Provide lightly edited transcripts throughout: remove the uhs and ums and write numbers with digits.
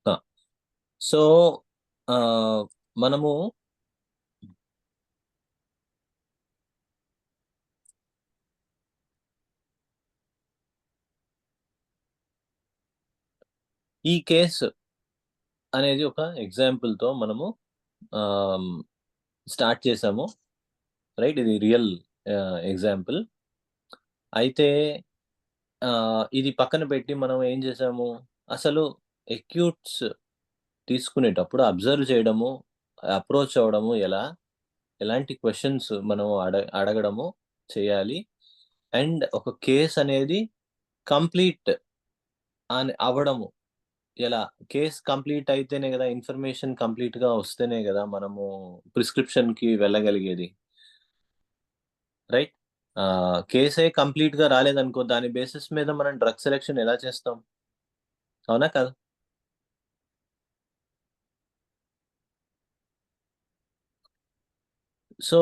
ఆ! సో, మనము ఈ కేస్ అనేది ఒక ఎగ్జాంపుల్‌తో మనము ఆహ్, స్టార్ట్ చేసాము. రైట్. ఇది రియల్ ఎగ్జాంపుల్. అయితే ఇది పక్కన పెట్టి మనం ఏం చేసాము, అసలు అక్యూట్స్ తీసుకునేటప్పుడు అబ్జర్వ్ చేయడము, అప్రోచ్ అవ్వడము ఎలా? ఎలాంటి క్వెషన్స్ మనం అడగడము చేయాలి. అండ్ ఒక కేస్ అనేది కంప్లీట్ అవ్వడము ఎలా? కేస్ కంప్లీట్ అయితేనే గదా! ఇన్ఫర్మేషన్ కంప్లీట్‌గా వస్తేనే గదా! మనము ప్రిస్క్రిప్షన్‌కి వెళ్ళగలిగేది. రైట్? కేసే కంప్లీట్‌గా రాలేదనుకో, దాని బేసిస్ మీద మనం డ్రగ్ సెలక్షన్ ఎలా చేస్తాం? అవునా? కాదా? సో,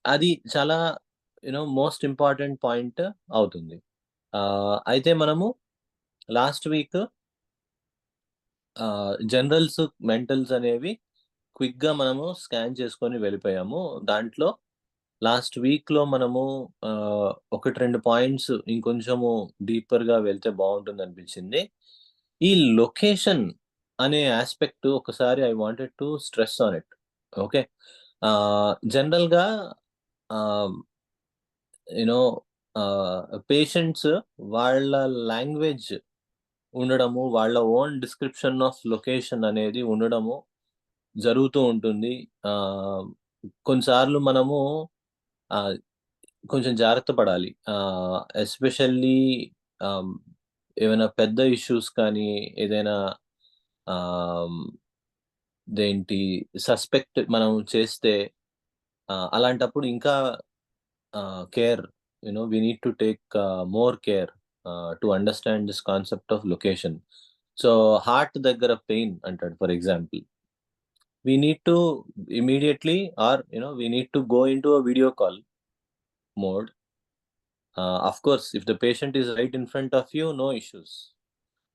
అది చాలా మోస్ట్ ఇంపార్టెంట్ పాయింట్ అవుతుంది. అయితే మనము లాస్ట్ వీక్ జనరల్స్, మెంటల్స్ అనేవి క్విక్‌గా మనము స్కాన్ చేసుకొని వెళ్ళిపోయాము. దాంట్లో లాస్ట్ వీక్‌లో మనము 1, 2 పాయింట్స్ ఇంకొంచెము డీపర్‌గా వెళ్తే బావుంటుందనిపించింది. ఈ లొకేషన్ అనే యాస్పెక్ట్ ఒకసారి I wanted to stress on it. Okay. జనరల్‌గా ఆహ్, యూ నో పేషెంట్స్ వాళ్ళ లాంగ్వేజ్ ఉండడము, వాళ్ళ ఓన్ డిస్క్రిప్షన్ ఆఫ్ లొకేషన్ అనేది ఉండడము జరుగుతూ ఉంటుంది. ఆహ్, కొన్నిసార్లు మనము ఆహ్, కొంచెం జాగ్రత్త పడాలి. ఎస్పెషల్లీ ఆహ్, ఏమైనా పెద్ద ఇష్యూస్ కానీ, ఏదైనా ఆహ్, ఇదేంటి సస్పెక్ట్ మనం చేస్తే అలాంటప్పుడు ఇంకా care we need to take more care to understand this concept of location. So, heart దగ్గర పెయిన్ అంటాడు for example. We need to immediately or we need to go into a video call mode. Of course, if the patient is right in front of you, no issues.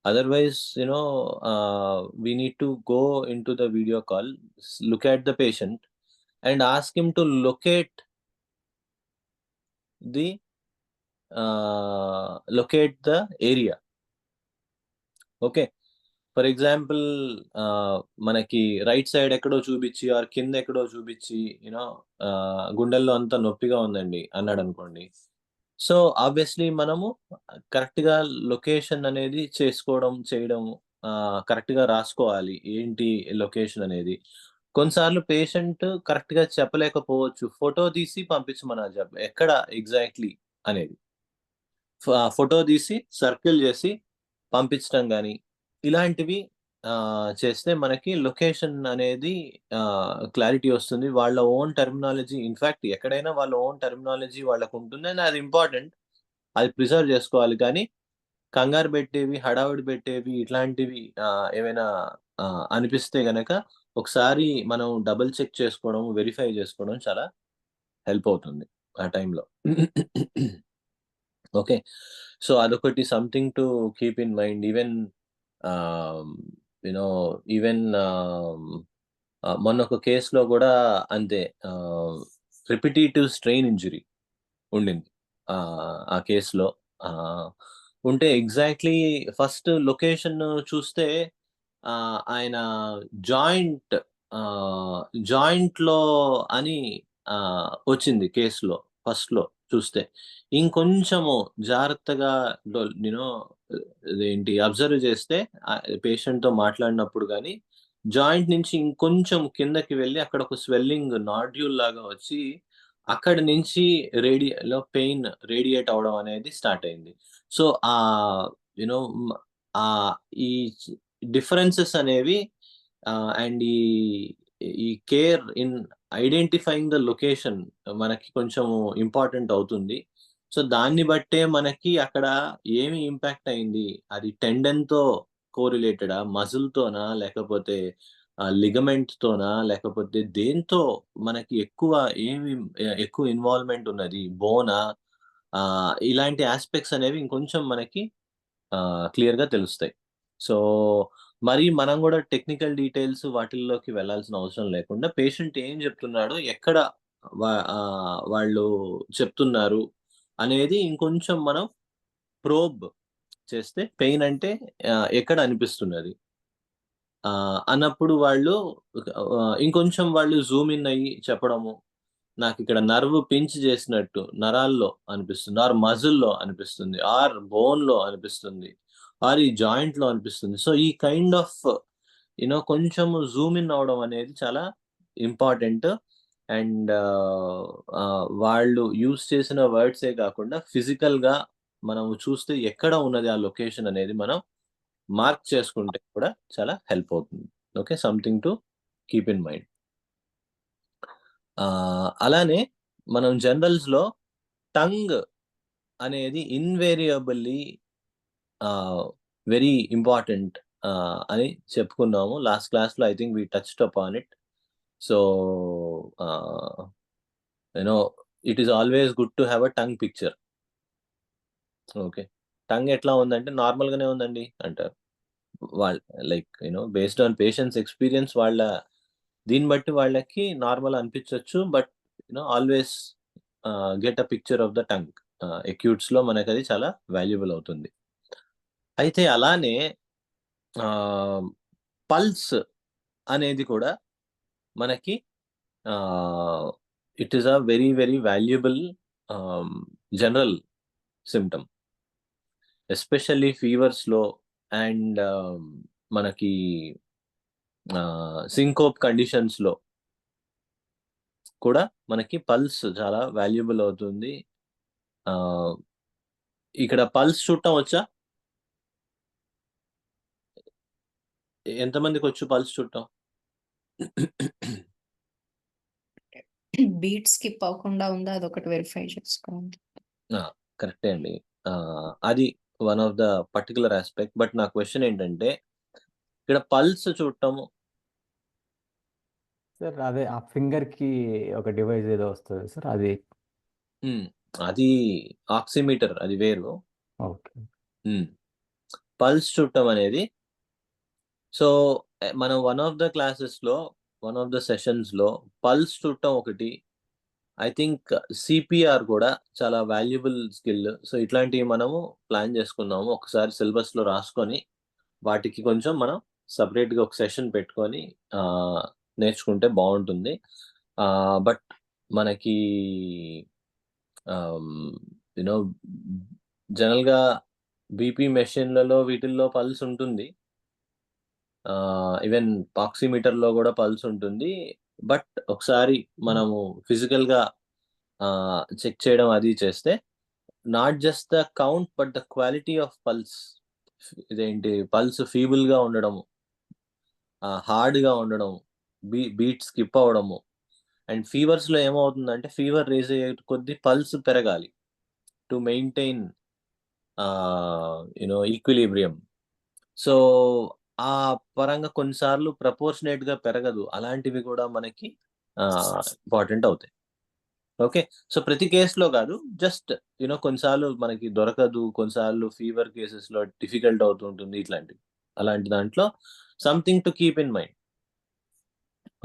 Otherwise, we need to go into the video call, look at the patient, and ask him to the locate the area. Okay. For example మనకి right side ఎక్కడో చూపిచ్చి are కిందెక్కడో చూపిచ్చి గుండెల్లో అంతా నొప్పిగా ఉందండి అన్నాడనుకోండి. So, obviously మనము కరెక్ట్‌గా location అనేది చేయడము కరెక్ట్‌గా రాసుకోవాలి. ఏంటి లొకేషన్ అనేది. కొన్నిసార్లు పేషెంట్ కరెక్ట్‌గా చెప్పలేకపోవచ్చు. ఫోటో తీసి పంపించమనాలి ఎక్కడ ఎగ్జాక్ట్‌లీ అనేది. ఫోటో తీసి సర్కిల్ చేసి పంపించటం గాని, ఇలాంటివి చేస్తే మనకి లొకేషన్ అనేది క్లారిటీ వస్తుంది. వాళ్ళ ఓన్ టెర్మినాలజీ ఇన్‌ఫాక్ట్ ఎక్కడైనా వాళ్ళ ఓన్ టెర్మినాలజీ వాళ్ళకుంటుంది. అండ్ అది ఇంపార్టెంట్. అది ప్రిజర్వ్ చేసుకోవాలి. కానీ కంగారు పెట్టేవి, హడావిడి పెట్టేవి ఇట్లాంటివి ఏవైనా అనిపిస్తే గనక ఒకసారి మనం డబుల్ చెక్ చేసుకోవడం, వెరిఫై చేసుకోవడం చాలా హెల్ప్ అవుతుంది ఆ టైంలో. ఓకే. సో, అదొకటి something to keep in mind. ఆహ్, యూ నో ఈవెన్ మొన్నొక కేస్‌లో గూడా అంతే. రిపిటీటివ్ స్ట్రెయిన్ ఇంజ్యూరీ ఉండింది. ఆ కేస్‌లో. ఆహ్, ఉంటే ఎగ్జాక్ట్‌లీ ఫస్ట్ లొకేషన్ చూస్తే ఆయన జాయింట్ ఆహ్, జాయింట్‌లో అని వచ్చింది కేస్‌లో ఫస్ట్‌లో చూస్తే. ఇంకొంచెము జాగ్రత్తగా యూ నో ఇదేంటి అబ్జర్వ్ చేస్తే పేషెంట్‌తో మాట్లాడినప్పుడు గాని, జాయింట్ నుంచి ఇంకొంచెం కిందకి వెళ్లి అక్కడ ఒక స్వెల్లింగ్ నాడ్యూల్ లాగా వచ్చి, అక్కడి నుంచి పెయిన్ రేడియేట్ అవ్వడం అనేది స్టార్ట్ అయింది. సో, యూ నో మ ఆహ్, ఈ డిఫరెన్సెస్ అనేవి అండ్ ఈ care in identifying the location మనకి కొంచెం ఇంపార్టెంట్ అవుతుంది. సో, దాన్ని బట్టే మనకి అక్కడ ఏమి ఇంపాక్ట్ అయింది? అది టెండన్‌తో కోరిలేటెడా? మజిల్‌తోనా? లేకపోతే లిగమెంట్‌తోనా? లేకపోతే దేనితో మనకి ఎక్కువ ఇన్వాల్వ్‌మెంట్ ఉన్నది? బోనా? ఇలాంటి యాస్పెక్ట్స్ అనేవి ఇంకొంచెం మనకి క్లియర్గా తెలుస్తాయి. సో మరి మనం కూడా టెక్నికల్ డీటెయిల్స్ వాటిల్లోకి వెళ్ళాల్సిన అవసరం లేకుండా పేషెంట్ ఏం చెప్తున్నాడో, ఎక్కడ వాళ్ళు చెప్తున్నారు అనేది ఇంకొంచెం మనం ప్రోబ్ చేస్తే, పెయిన్ అంటే ఎక్కడ అనిపిస్తున్నది అన్నప్పుడు వాళ్ళు ఇంకొంచెం వాళ్ళు జూమ్ ఇన్ అయ్యి చెప్పడము, నాకు ఇక్కడ నర్వ్ పించ్ చేసినట్టు నరాల్లో అనిపిస్తుంది, ఆర్ మజిల్లో అనిపిస్తుంది, ఆర్ బోన్ లో అనిపిస్తుంది, ఆర్ ఈ జాయింట్ లో అనిపిస్తుంది. సో ఈ కైండ్ ఆఫ్ కొంచెం జూమ్ ఇన్ అవడం అనేది చాలా ఇంపార్టెంట్. అండ్ వాళ్ళు యూస్ చేసిన వర్డ్సే కాకుండా ఫిజికల్ గా మనం చూస్తే ఎక్కడ ఉన్నది ఆ లొకేషన్ అనేది మనం మార్క్ చేసుకుంటే కూడా చాలా హెల్ప్ అవుతుంది. Okay, something to keep in mind. అలానే మనం జనరల్స్ లో టంగ్ అనేది ఇన్వేరియబుల్లీ వెరీ ఇంపార్టెంట్ అని చెప్పుకున్నాము లాస్ట్ క్లాస్ లో. I think we touched upon it. So you know it is always good to have a tongue picture. Okay, tongue ఎట్లా ఉందంటే normal గానే ఉందండి అంటారు వాళ్ళు. Like based on patients experience, వాళ్ళ దీన్ని బట్టి వాళ్ళకి నార్మల్ అనిపించవచ్చు. But always get a picture of the tongue. Acutes లో మనకి అది చాలా వాల్యుబుల్ అవుతుంది. అయితే అలానే పల్స్ అనేది కూడా మనకి it is a very very valuable general symptom, especially fevers లో అండ్ మనకి సింకోప్ కండిషన్స్ లో కూడా మనకి పల్స్ చాలా వాల్యుబుల్ అవుతుంది. ఇక్కడ పల్స్ చూడటం వచ్చా? ఎంతమందికి వచ్చు పల్స్ చూడటం? బీట్ స్కిప్ అవ్వకుండా ఉందా అదొకటి వెరిఫై చేసుకోండి. కరెక్టే అండి. అది one of the particular aspect. But నా క్వశ్చన్ ఏంటంటే, ఇక్కడ పల్స్ చూడటము సార్ అదే ఆ ఫింగర్ కి ఒక డివైస్ ఏదో వస్తుంది సార్, అది అది ఆక్సిమీటర్, అది వేరు. ఓకే. పల్స్ చూడటం అనేది, సో మనం వన్ ఆఫ్ ద క్లాసెస్ లో, వన్ ఆఫ్ ద సెషన్స్ లో పల్స్ చూడటం ఒకటి, ఐ థింక్ సిపిఆర్ కూడా చాలా వాల్యుబుల్ స్కిల్. సో ఇట్లాంటివి మనము ప్లాన్ చేసుకున్నాము. ఒకసారి సిలబస్ లో రాసుకొని వాటికి కొంచెం మనం సపరేట్ గా ఒక సెషన్ పెట్టుకొని నేర్చుకుంటే బాగుంటుంది. బట్ మనకి యూనో జనరల్ గా బీపీ మెషిన్లలో వీటిల్లో పల్స్ ఉంటుంది, ఈవెన్ ఆక్సిమీటర్ లో కూడా పల్స్ ఉంటుంది. బట్ ఒకసారి మనము ఫిజికల్ గా చెక్ చేయడం అది చేస్తే, not just the count but the quality of pulse. ఇదేంటి, పల్స్ ఫీబుల్ గా ఉండడము, హార్డ్ గా ఉండడం, బీట్ స్కిప్ అవ్వడము. అండ్ ఫీవర్స్ లో ఏమవుతుందంటే, ఫీవర్ రేజ్ అయ్యే కొద్దీ పల్స్ పెరగాలి టు మెయింటైన్ ఈక్విలిబ్రియం. సో ఆ పరంగా కొన్నిసార్లు ప్రపోర్షనేట్ గా పెరగదు. అలాంటివి కూడా మనకి ఇంపార్టెంట్ అవుతాయి. ఓకే, సో ప్రతి కేసులో కాదు, జస్ట్ కొన్నిసార్లు మనకి దొరకదు, కొన్నిసార్లు ఫీవర్ కేసెస్ లో డిఫికల్ట్ అవుతుంటుంది, ఇట్లాంటివి. అలాంటి దాంట్లో something to keep in mind.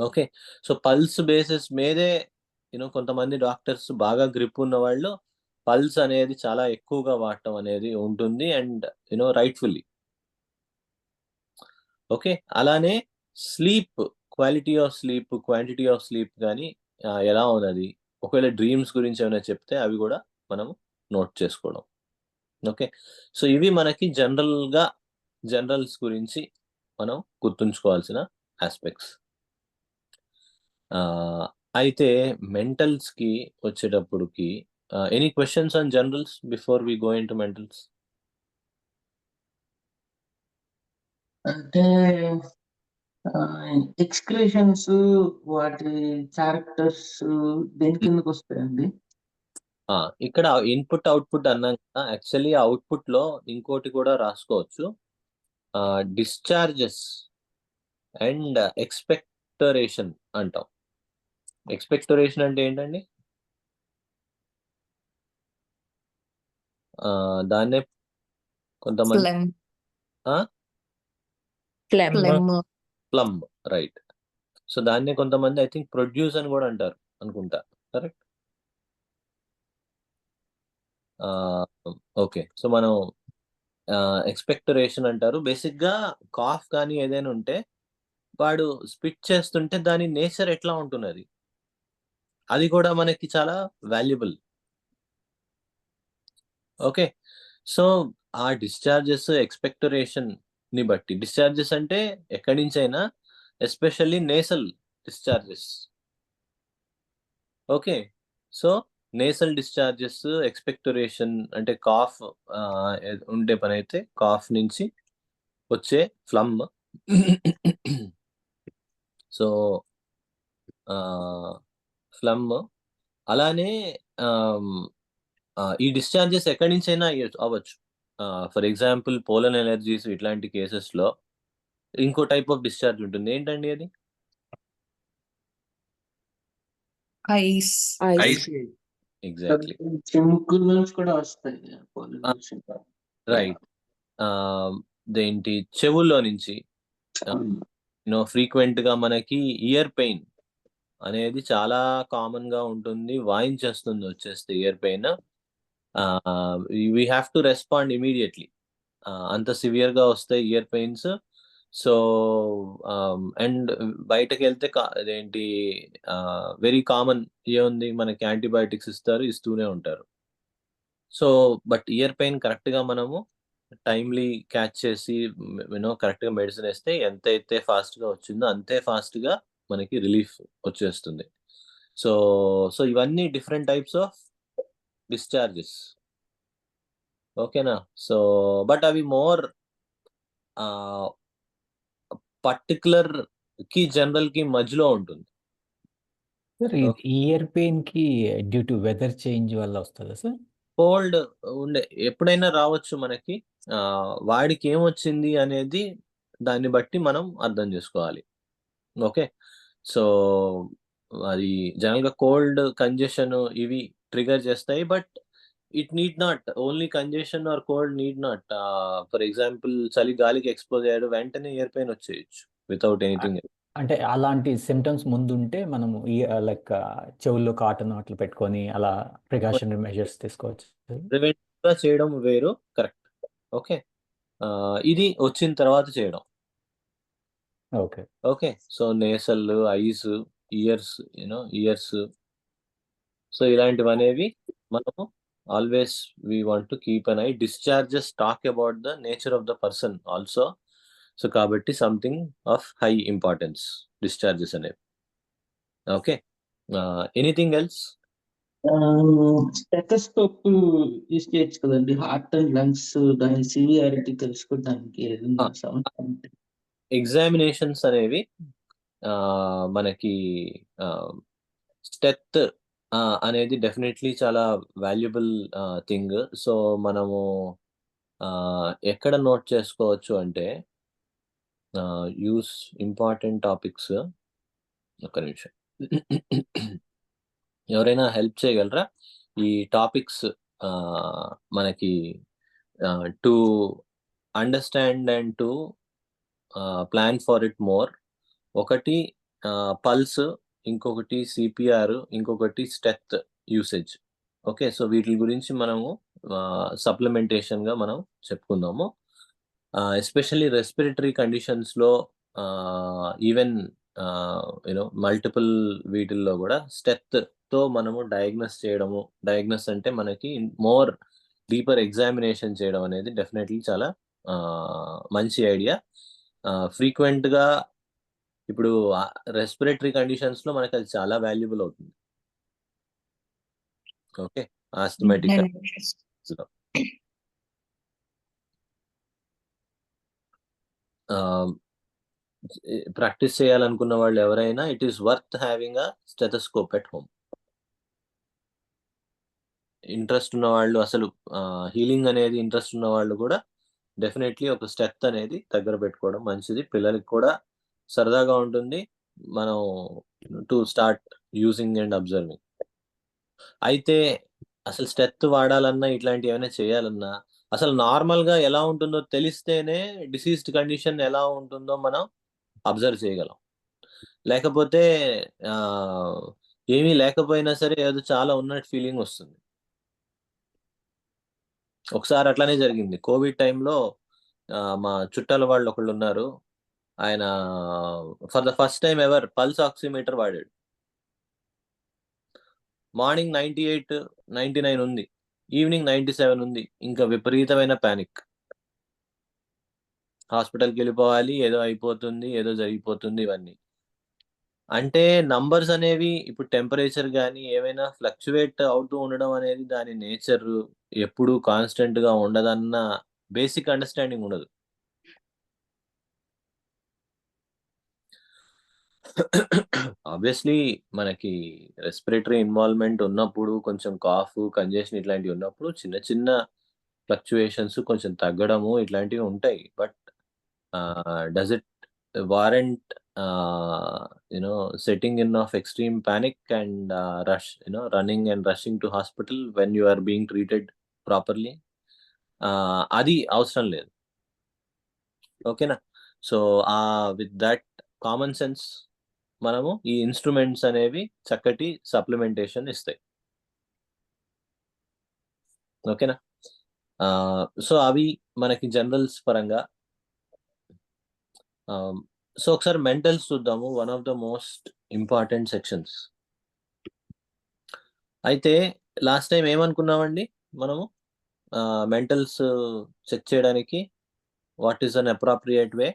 Okay, so pulse basis మీదే కొంతమంది డాక్టర్స్ బాగా గ్రిప్ ఉన్న వాళ్ళు పల్స్ అనేది చాలా ఎక్కువగా వాడటం అనేది ఉంటుంది. And rightfully. ఓకే, అలానే sleep, quality of sleep, quantity of sleep కానీ ఎలా ఉన్నది, ఒకవేళ డ్రీమ్స్ గురించి ఏమైనా చెప్తే అవి కూడా మనం నోట్ చేసుకోవడం. ఓకే, సో ఇవి మనకి జనరల్స్ గురించి మనం గుర్తుంచుకోవాల్సిన ఆస్పెక్ట్స్. అయితే మెంటల్స్ కి వచ్చేటప్పటికి, any questions on generals before we go in to mentals? అంటే ఎక్స్క్రీషన్స్, వాటి క్యారెక్టర్స్ దేని కిందకి వస్తాయండి? ఇక్కడ ఇన్పుట్ అవుట్పుట్ అన్నాం కదా, యాక్చువల్లీ అవుట్పుట్ లో ఇంకోటి కూడా రాసుకోవచ్చు, డిశ్చార్జెస్ అండ్ ఎక్స్పెక్టరేషన్ అంటాం. ఎక్స్పెక్టరేషన్ అంటే ఏంటండి? దాన్నే కొంతమంది phlegm phlegm phlegm plum, right. So దాన్నే కొంతమంది ఐ థింక్ ప్రొడ్యూస్ అని కూడా అంటారు అనుకుంటా, కరెక్ట్. ఓకే, సో మనం ఎక్స్పెక్టరేషన్ అంటారు. బేసిక్ గా కాఫ్ కానీ ఏదైనా ఉంటే వాడు స్పిట్ చేస్తుంటే దాని నేచర్ ఎట్లా ఉంటున్నది, అది కూడా మనకి చాలా వాల్యుబుల్. ఓకే, సో ఆ డిశ్చార్జెస్ ఎక్స్పెక్టరేషన్ ని బట్టి, డిశ్చార్జెస్ అంటే ఎక్కడి నుంచి అయినా, especially nasal discharges. Okay, so nasal discharges expectoration అంటే కాఫ్ ఉండే పని అయితే కాఫ్ నుంచి వచ్చే ఫ్లమ్. సో ఫ్లమ్ అలానే ఈ డిశ్చార్జెస్ ఎక్కడి నుంచి అయినా అవ్వచ్చు. ఫర్ ఎగ్జాంపుల్ పోలన్ ఎలర్జీస్ ఇట్లాంటి కేసెస్ లో ఇంకో టైప్ ఆఫ్ డిశ్చార్జ్ ఉంటుంది. ఏంటండి అది? ఐస్ ఐస్ ఎగ్జాక్ట్లీ, చెముకుల నుంచి కూడా వస్తాయి pollution. రైట్. దేంటి చెవుల్లో నుంచి ఫ్రీక్వెంట్ గా మనకి ఇయర్ పెయిన్ అనేది చాలా కామన్ గా ఉంటుంది. వాయించేస్తుంది వచ్చేస్తే ear pain. We have to respond immediately. అంత సివియర్ గా వస్తాయి ఇయర్ పెయిన్స్. సో అండ్ బయటకు వెళ్తే అదేంటి వెరీ కామన్ ఏముంది, మనకి యాంటీబయాటిక్స్ ఇస్తూనే ఉంటారు. So but ear pain correct గా మనము టైమ్లీ క్యాచ్ చేసి కరెక్ట్ గా మెడిసిన్ వేస్తే ఎంతైతే ఫాస్ట్ గా వచ్చిందో అంతే ఫాస్ట్ గా మనకి రిలీఫ్ వచ్చేస్తుంది. సో సో ఇవన్నీ డిఫరెంట్ టైప్స్ ఆఫ్ డిశ్చార్జెస్. ఓకేనా? సో బట్ అవి మోర్ పర్టికులర్ కి జనరల్ కి మధ్యలో ఉంటుంది. సార్ ఇయర్ పెయిన్ కి డ్యూ టు వెదర్ చేంజ్ వల్ల వస్తుందా సార్? కోల్డ్ ఎప్పుడైనా రావచ్చు మనకి. వాడికి ఏమొచ్చింది అనేది దాన్ని బట్టి మనం అర్థం చేసుకోవాలి. ఓకే, సో అది జనరల్ గా కోల్డ్, కంజెషన్ ఇవి ట్రిగర్ చేస్తాయి. But it need not only congestion or cold need not. For example చలి గాలికి ఎక్స్పోజ్ అయ్యాడు, వెంటనే ఇయర్ పెయిన్ వచ్చేయచ్చు వితౌట్ ఎనీథింగ్. అంటే అలాంటి సిమ్టమ్స్ ముందుంటే మనము లైక్ చెవుల్లో కాటన్ అట్లా పెట్టుకొని అలా ప్రికాషనరీ మెజర్స్ తీసుకోవచ్చు. ప్రివెంటివ్ గా చేయడం వేరు, కరెక్ట్. ఓకే, ఇది వచ్చిన తర్వాత చేయడం. Okay okay, so nasal, eyes, ears, so ఇలాంటివి అనేవి మనము always we want to keep an eye. Discharges talk about the nature of the person also. So కాబట్టి something of high importance discharges అనేవి. Okay, anything else? Stethoscope use చేయొచ్చు కదండి, heart and lungs దాని severity తెలుసుకోవడానికి ఏదైనా sound examinations అనేవి మనకి స్టెత్ అనేది డెఫినెట్లీ చాలా వాల్యుబుల్ థింగ్. సో మనము ఎక్కడ నోట్ చేసుకోవచ్చు అంటే యూస్ ఇంపార్టెంట్ టాపిక్స్. ఒక్క నిమిషం, ఎవరైనా హెల్ప్ చేయగలరా ఈ టాపిక్స్ మనకి to understand and to plan for it more? ఒకటి పల్స్, ఇంకొకటి సిపిఆర్, ఇంకొకటి స్టెత్ యూసేజ్. ఓకే, సో వీటి గురించి మనము సప్లిమెంటేషన్ గా మనం చెప్పుకుందాము. ఎస్పెషల్లీ రెస్పిరేటరీ కండిషన్స్ లో ఈవెన్ మల్టిపుల్ వీటిల్లో కూడా స్టెత్ తో మనము డయాగ్నోస్ అంటే మనకి మోర్ డీపర్ ఎగ్జామినేషన్ చేయడం అనేది డెఫినెట్లీ చాలా మంచి ఐడియా. ఫ్రీక్వెంట్ గా ఇప్పుడు రెస్పిరేటరీ కండిషన్స్ లో మనకి అది చాలా వాల్యుబుల్ అవుతుంది. ఓకే, ఆస్థమాటిక్ ప్రాక్టీస్ చేయాలనుకున్న వాళ్ళు ఎవరైనా it is worth having a stethoscope at home. Interest ఉన్న వాళ్ళు, అసలు హీలింగ్ అనేది ఇంట్రెస్ట్ ఉన్న వాళ్ళు కూడా డెఫినెట్లీ ఒక స్టెత్ అనేది దగ్గర పెట్టుకోవడం మంచిది. పిల్లలకి కూడా సరదాగా ఉంటుంది మనం to start using and observing. అయితే అసలు స్టెత్ వాడాలన్నా ఇట్లాంటి ఏమైనా చేయాలన్నా అసలు నార్మల్గా ఎలా ఉంటుందో తెలిస్తేనే డిసీజ్డ్ కండిషన్ ఎలా ఉంటుందో మనం అబ్జర్వ్ చేయగలం. లేకపోతే ఏమీ లేకపోయినా సరే ఏదో చాలా ఉన్నట్టు ఫీలింగ్ వస్తుంది. ఒకసారి అట్లానే జరిగింది. కోవిడ్ టైంలో మా చుట్టాల వాళ్ళు ఒకళ్ళు ఉన్నారు. ఆయన for the first time ever pulse oximeter వాడాడు. మార్నింగ్ 98, 99 ఉంది. ఈవినింగ్ 97 ఉంది. ఇంకా విపరీతమైన పానిక్. హాస్పిటల్కి వెళ్ళిపోవాలి, ఏదో అయిపోతుంది, ఏదో జరిగిపోతుంది ఇవన్నీ. అంటే నంబర్స్ అనేవి ఇప్పుడు టెంపరేచర్ కానీ ఏమైనా ఫ్లక్చువేట్ అవుతూ ఉండడం అనేది దాని నేచర్, ఎప్పుడు కాన్స్టెంట్ గా ఉండదన్న బేసిక్ అండర్స్టాండింగ్ ఉండదు. ఆబ్వియస్లీ మనకి రెస్పిరేటరీ ఇన్వాల్వ్మెంట్ ఉన్నప్పుడు, కొంచెం కాఫ్, కంజెషన్ ఇట్లాంటివి ఉన్నప్పుడు చిన్న చిన్న ఫ్లక్చుయేషన్స్ కొంచెం తగ్గడము ఇట్లాంటివి ఉంటాయి. But does it warrant setting in of extreme panic and rush, running and rushing to hospital when you are being treated properly? అది అవసరం లేదు. ఓకేనా? So with that common sense మనము ఈ ఇన్స్ట్రుమెంట్స్ అనేవి చక్కటి సప్లిమెంటేషన్ ఇస్తాయి. ఓకేనా? సో అవి మనకి జనరల్స్ పరంగా. సో ఒకసారి మెంటల్స్ చూద్దాము. One of the most important sections. అయితే లాస్ట్ టైం ఏమనుకున్నామండి మనము మెంటల్స్ చెక్ చేయడానికి? What is an appropriate way?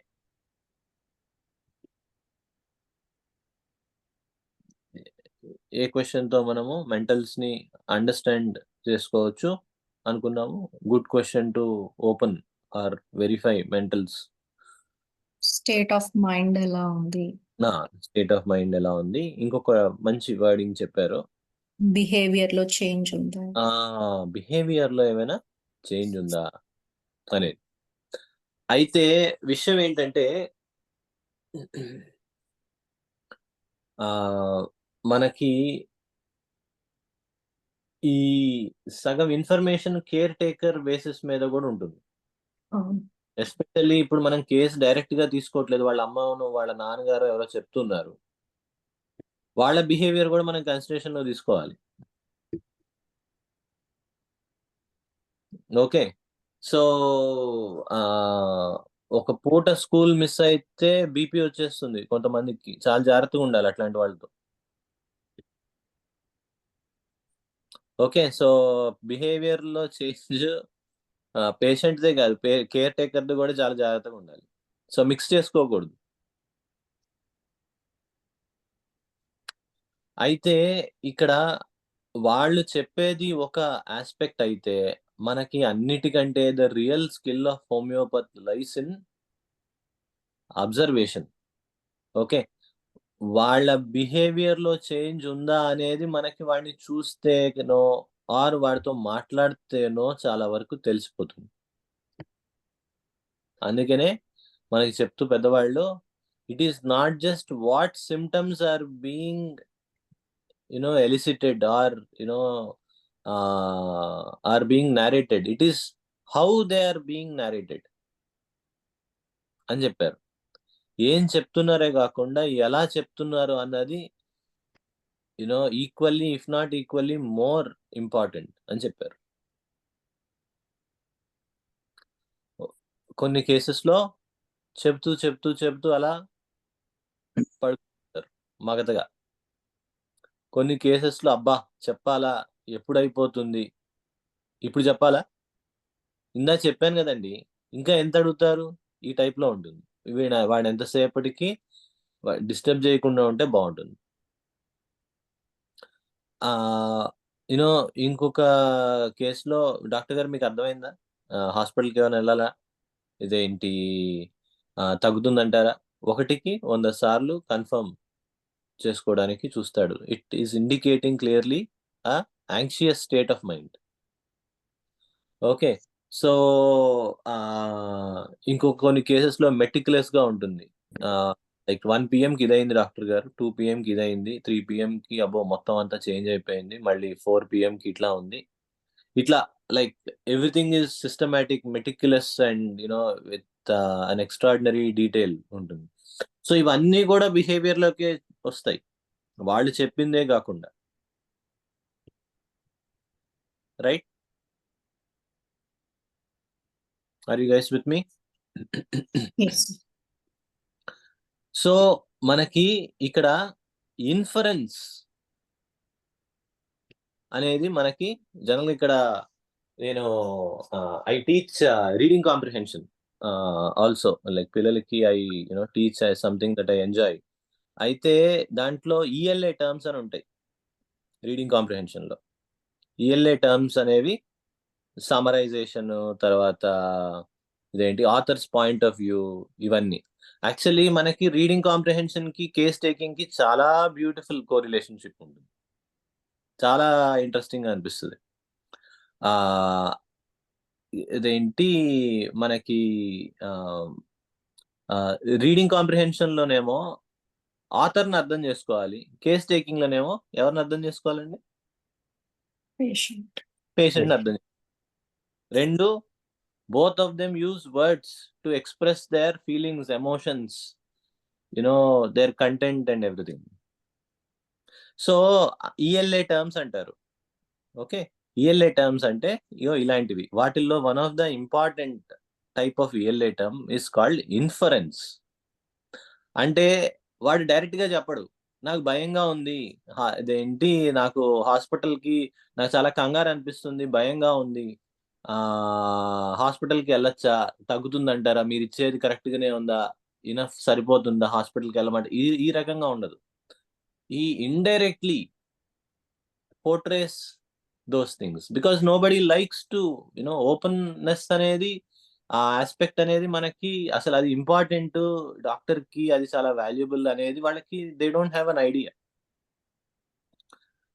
ఏ క్వశ్చన్ తో మనము మెంటల్స్ ని అండర్స్టాండ్ చేసుకోవచ్చు అనుకున్నాము? Good question to open or verify mentals. State of mind ఎలా ఉంది, స్టేట్ ఆఫ్ మైండ్ ఎలా ఉంది. ఇంకొక మంచి వర్డింగ్ చెప్పారు, బిహేవియర్ లో చేంజ్ ఉందా, బిహేవియర్ లో ఏమైనా చేంజ్ ఉందా అనేది. అయితే విషయం ఏంటంటే మనకి ఈ సగం ఇన్ఫర్మేషన్ కేర్ టేకర్ బేసిస్ మీద కూడా ఉంటుంది. ఎస్పెషల్లీ ఇప్పుడు మనం కేసు డైరెక్ట్ గా తీసుకోవట్లేదు, వాళ్ళ అమ్మను వాళ్ళ నాన్నగారు ఎవరో చెప్తున్నారు, వాళ్ళ బిహేవియర్ కూడా మనం కన్సిడరేషన్ లో తీసుకోవాలి. ఓకే, సో ఒక పూట స్కూల్ మిస్ అయితే బీపీ వచ్చేస్తుంది కొంతమందికి. చాలా జాగ్రత్తగా ఉండాలి అట్లాంటి వాళ్ళతో. ఓకే, సో బిహేవియర్ లో చేంజ్ పేషెంట్దే కాదు, కేర్ టేకర్ది కూడా చాలా జాగ్రత్తగా ఉండాలి. సో మిక్స్ చేసుకోకూడదు. అయితే ఇక్కడ వాళ్ళు చెప్పేది ఒక ఆస్పెక్ట్ అయితే, మనకి అన్నిటికంటే the real skill of homeopath lies in observation. Okay, వాళ్ళ బిహేవియర్ లో చేంజ్ ఉందా అనేది మనకి వాడిని చూస్తేనో ఆర్ వాడితో మాట్లాడితేనో చాలా వరకు తెలిసిపోతుంది. అందుకనే మనకి చెప్తూ పెద్దవాళ్ళు, it is not just what symptoms are being elicited or are being narrated, it is how they are being narrated అని చెప్పారు. ఏం చెప్తున్నారే కాకుండా ఎలా చెప్తున్నారు అన్నది equally if not equally more important అని చెప్పారు. కొన్ని కేసెస్ లో చెప్తూ చెప్తూ చెప్తూ అలా పడుకుంటారు మగతగా. కొన్ని కేసెస్ లో అబ్బా చెప్పాలా, ఎప్పుడైపోతుంది, ఇప్పుడు చెప్పాలా, ఇందా చెప్పాను కదండి, ఇంకా ఎంత అడుగుతారు, ఈ టైప్ లో ఉంటుంది. వాడు ఎంతసేపటికి డిస్టర్బ్ చేయకుండా ఉంటే బాగుంటుంది. ఇంకొక కేసులో, డాక్టర్ గారు మీకు అర్థమైందా, హాస్పిటల్కి ఏమైనా వెళ్ళాలా, ఇదేంటి తగ్గుతుందంటారా? 1కి 100 సార్లు కన్ఫర్మ్ చేసుకోవడానికి చూస్తాడు. It is indicating clearly anxious state of mind. Okay, so కొన్ని కేసెస్ లో మెటిక్యులస్ గా ఉంటుంది. లైక్ 1 PM కి ఇదైంది డాక్టర్ గారు, 2 PM కి ఇదైంది, 3 PM కి అబ్బో మొత్తం అంతా చేంజ్ అయిపోయింది, మళ్ళీ 4 PM కి ఇట్లా ఉంది. ఇట్లా like everything is systematic, meticulous and with an extraordinary detail ఉంటుంది. సో ఇవన్నీ కూడా బిహేవియర్ లోకి వస్తాయి, వాళ్ళు చెప్పిందే కాకుండా. Right? Are you guys with me? Yes. So మనకి ఇక్కడ ఇన్ఫరెన్స్ అనేది మనకి జనరల్ ఇక్కడ నేను I teach reading comprehension also, like పిల్లలకి I teach something that I enjoy. అయితే దాంట్లో ఈఎల్ఏ టర్మ్స్ అని ఉంటాయి రీడింగ్ కాంప్రిహెన్షన్ లో. ఈఎల్ఏ టర్మ్స్ అనేవి సమరైజేషన్, తర్వాత ఇదేంటి ఆథర్స్ పాయింట్ ఆఫ్ వ్యూ, ఇవన్నీ. యాక్చువల్లీ మనకి రీడింగ్ కాంప్రిహెన్షన్ కి కేస్ టేకింగ్ కి చాలా బ్యూటిఫుల్ కోరిలేషన్షిప్ ఉంటుంది, చాలా ఇంట్రెస్టింగ్ గా అనిపిస్తుంది. ఇదేంటి మనకి రీడింగ్ కాంప్రిహెన్షన్ లోనేమో ఆథర్ని అర్థం చేసుకోవాలి, కేస్ టేకింగ్ లోనేమో ఎవరిని అర్థం చేసుకోవాలండి? పేషెంట్ అర్థం చేసుకోవాలి. రెండు, both of them use words to express their feelings, emotions, their content and everything. So ELA terms అంటారు. ఓకే, ఈఎల్ఏ టర్మ్స్ అంటే ఇలాంటివి. వాటిల్లో one of the important type of ELA term is called inference. అంటే వాడు direct గా చెప్పడు, నాకు భయంగా ఉంది, ఇదేంటి నాకు హాస్పిటల్కి నాకు చాలా కంగారు అనిపిస్తుంది, భయంగా ఉంది, హాస్పిటల్కి వెళ్ళొచ్చా, తగ్గుతుందంటారా, మీరు ఇచ్చేది కరెక్ట్ గానే ఉందా, ఇనఫ్ సరిపోతుందా హాస్పిటల్కి వెళ్ళమంటే, ఈ రకంగా ఉండదు. ఈ indirectly portrays those things because nobody likes to openness అనేది, ఆ ఆస్పెక్ట్ అనేది మనకి అసలు అది ఇంపార్టెంట్, డాక్టర్ కి అది చాలా వాల్యుబుల్ అనేది వాళ్ళకి they don't have an idea.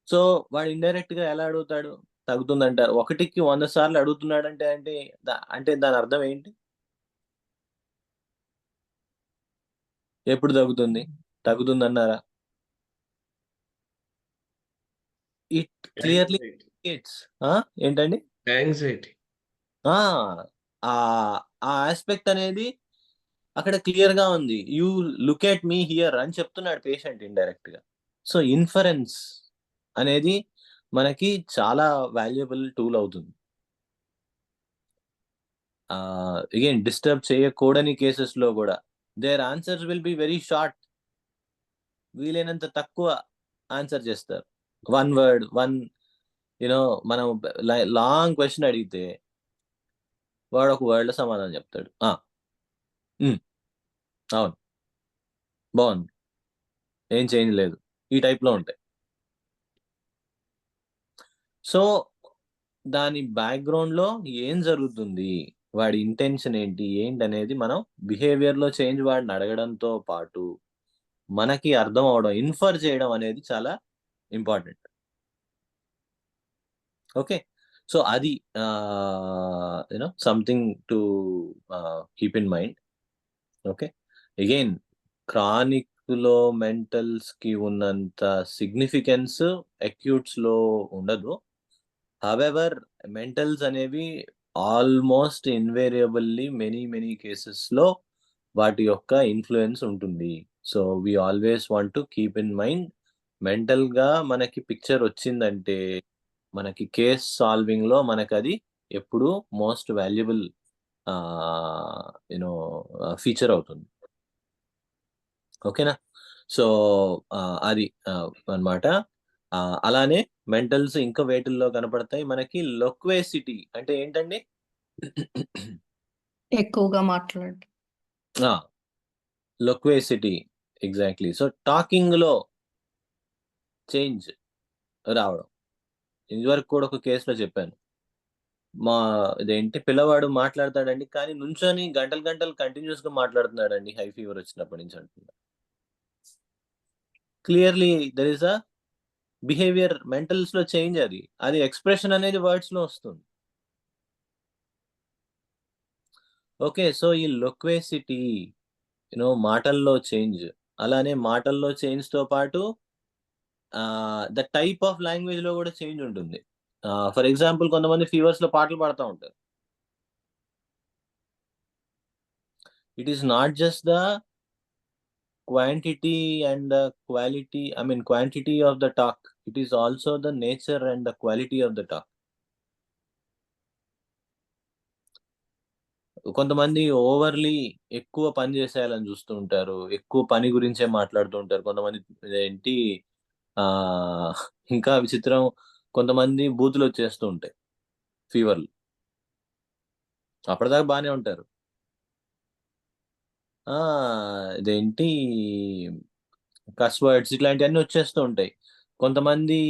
So వాడు ఇండైరెక్ట్ గా ఎలా అడుగుతాడు, తగ్గుతుందంటారు. 1కి 100 సార్లు అడుగుతున్నాడంటే అంటే దాని అర్థం ఏంటి? ఎప్పుడు తగ్గుతుంది అన్నారా? ఇట్ క్లియర్లీ ఇండికేట్స్ ఏంటండి? యాంగ్జైటీ. ఆ ఆస్పెక్ట్ అనేది అక్కడ క్లియర్ గా ఉంది. You look at me here అని చెప్తున్నాడు పేషెంట్ ఇండైరెక్ట్ గా. సో ఇన్ఫరెన్స్ అనేది మనకి చాలా వాల్యుబుల్ టూల్ అవుతుంది. అగైన్ డిస్టర్బ్ చేయకూడని కేసెస్ లో కూడా their answers will be very short, వీలైనంత తక్కువ ఆన్సర్ చేస్తారు. వన్ వర్డ్, మనం లాంగ్ క్వశ్చన్ అడిగితే వాడు ఒక వర్డ్ లో సమాధానం చెప్తాడు. అవును, బాగుంది, ఏం చేంజ్ లేదు, ఈ టైప్ లో ఉంటాయి. సో దాని బ్యాక్గ్రౌండ్ లో ఏం జరుగుతుంది, వాడి ఇంటెన్షన్ ఏంటి అనేది మనం బిహేవియర్ లో చేంజ్ వాడిని అడగడంతో పాటు మనకి అర్థం అవడం, ఇన్ఫర్ చేయడం అనేది చాలా ఇంపార్టెంట్. ఓకే, సో అది something to keep in mind. Okay, again chronic లో మెంటల్స్ కి ఉన్నంత సిగ్నిఫికెన్స్ అక్యూట్స్ లో ఉండదు. హవెవర్ మెంటల్స్ అనేవి ఆల్మోస్ట్ ఇన్వేరియబుల్లీ మెనీ కేసెస్ లో వాటి యొక్క ఇన్ఫ్లుయెన్స్ ఉంటుంది. So we always want to keep in mind, mental గా మనకి పిక్చర్ వచ్చిందంటే మనకి కేస్ సాల్వింగ్ లో మనకి అది ఎప్పుడు మోస్ట్ వాల్యుబుల్ ఫీచర్ అవుతుంది. ఓకేనా? సో అది అన్నమాట. అలానే మెంటల్స్ ఇంకా వేటిల్లో కనపడతాయి మనకి? లొక్వేసిటీ అంటే ఏంటండి? ఎక్కువగా మాట్లాడు. లొక్వేసిటీ, ఎగ్జాక్ట్లీ. సో టాకింగ్ లో చేంజ్ రావడం. ఇదివరకు కూడా ఒక కేసులో చెప్పాను, ఇదేంటి పిల్లవాడు మాట్లాడతాడండి, కానీ నుంచొని గంటలు కంటిన్యూస్ గా మాట్లాడుతున్నాడండి హై ఫీవర్ వచ్చినప్పటి నుంచి అంటున్నా. Clearly there is a behaviour, mentals లో చేంజ్. అది ఎక్స్ప్రెషన్ అనేది వర్డ్స్ లో వస్తుంది. ఓకే, సో ఈ లొక్వేసిటీ మాటల్లో చేంజ్, అలానే మాటల్లో చేంజ్ తో పాటు ద టైప్ ఆఫ్ లాంగ్వేజ్ లో కూడా చేంజ్ ఉంటుంది. ఫర్ ఎగ్జాంపుల్ కొంతమంది ఫీవర్స్ లో పాటలు పాడుతూ ఉంటారు. It is not just the quantity and the quality, I mean quantity of the talk, it is also the nature and the quality of the talk. కొంతమంది overly ఎక్కువ పని చేసేయాలని చూస్తూ ఉంటారు, ఎక్కువ పని గురించే మాట్లాడుతూ ఉంటారు. కొంతమంది ఏంటి ఆ ఇంకా విచిత్రం, కొంతమంది బూతులు వచ్చేస్తూ ఉంటాయి ఫీవర్లు. అప్పటిదాకా బాగానే ఉంటారు. ఇదేంటి కస్ వర్డ్స్ ఇట్లాంటివన్నీ వచ్చేస్తూ ఉంటాయి. కొంతమంది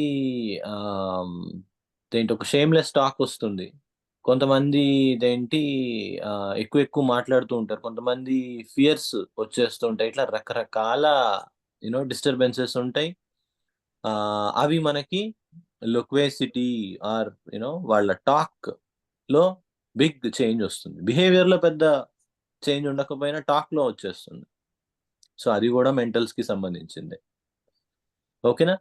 ఏంటి ఒక షేమ్లెస్ టాక్ వస్తుంది. కొంతమంది ఇదేంటి ఎక్కువ మాట్లాడుతూ ఉంటారు. కొంతమంది ఫియర్స్ వచ్చేస్తూ ఉంటాయి. ఇట్లా రకరకాల డిస్టర్బెన్సెస్ ఉంటాయి. అవి మనకి లొక్వేసిటీ ఆర్ వాళ్ళ టాక్ లో బిగ్ చేంజ్ వస్తుంది. బిహేవియర్ లో పెద్ద చేంజ్ ఉండకపోయినా టాక్ లో వచ్చేస్తుంది. సో అది కూడా మెంటల్స్ కి సంబంధించింది. ఓకేనా?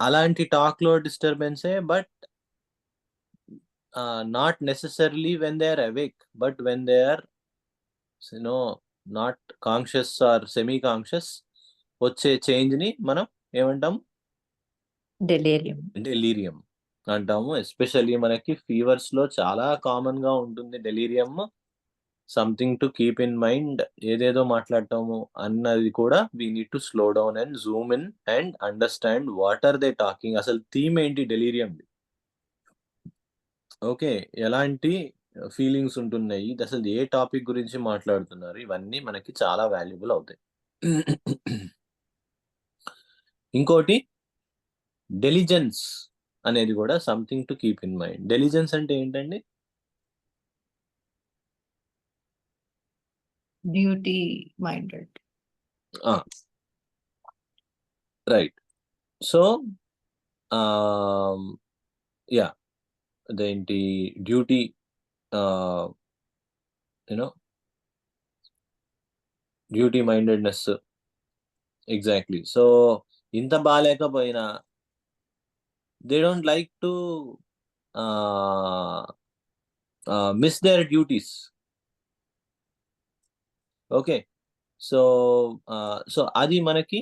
అలాంటి టాక్ లో డిస్టర్బెన్సే, but not necessarily when they are awake, but when they are not conscious or semi conscious వచ్చే చేంజ్ ని మనం ఏమంటాం? డెలీరియం అంటాము. ఎస్పెషల్లీ మనకి ఫీవర్స్ లో చాలా కామన్ గా ఉంటుంది delirium. Something to keep in mind. ఏదేదో మాట్లాడటము అన్నది కూడా we need to slow down and zoom in and understand what are they talking. అసలు థీమ్ ఏంటి డెలీరియం? ఓకే, ఎలాంటి ఫీలింగ్స్ ఉంటున్నాయి, అసలు ఏ టాపిక్ గురించి మాట్లాడుతున్నారు, ఇవన్నీ మనకి చాలా వాల్యుబుల్ అవుతాయి. ఇంకోటి డెలిజెన్స్ అనేది కూడా something to keep in mind. Diligence అంటే ఏంటండి? Duty minded. Right. So ya, అదేంటి duty duty mindedness. Exactly. So ఇంత బాగాలేకపోయినా they don't like to miss their duties. Okay, so so అది మనకి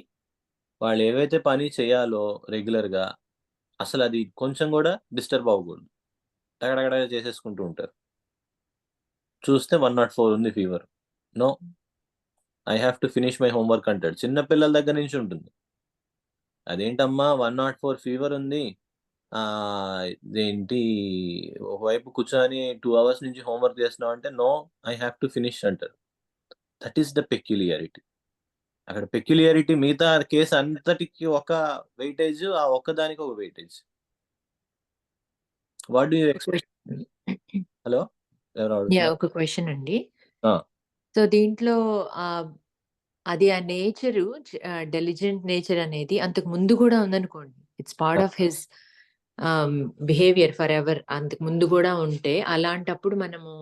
వాళ్ళు ఏవైతే పని చేయాలో రెగ్యులర్గా, అసలు అది కొంచెం కూడా డిస్టర్బ్ అవ్వకూడదు. టగడగడ చేసేసుకుంటూ ఉంటారు. చూస్తే 104 ఉంది fever. No, I have to finish my homework అంటాడు. చిన్న పిల్లల దగ్గర నుంచి ఉంటుంది. అదేంటమ్మా 104 ఫీవర్ ఉంది, ఇదేంటి ఒకవైపు కూర్చొని 2 hours నుంచి హోంవర్క్ చేస్తున్నావు అంటే, no I have to finish అంటారు. That is the peculiarity. అక్కడ పెక్యులియారిటీ మిగతా కేసు అంతటికి ఒక వెయిటేజ్, ఆ ఒక్కదానికి ఒక weightage. What do you expect? Hello, ఎవరు అడుగుతున్నారు? ఒక క్వశ్చన్ అండి. ఆ. సో దీంట్లో అది ఆ నేచరు, డెలిజెంట్ నేచర్ అనేది అంతకు ముందు కూడా ఉందనుకోండి, it's part of his behaviour for ever, అంతకు ముందు కూడా ఉంటే అలాంటప్పుడు మనము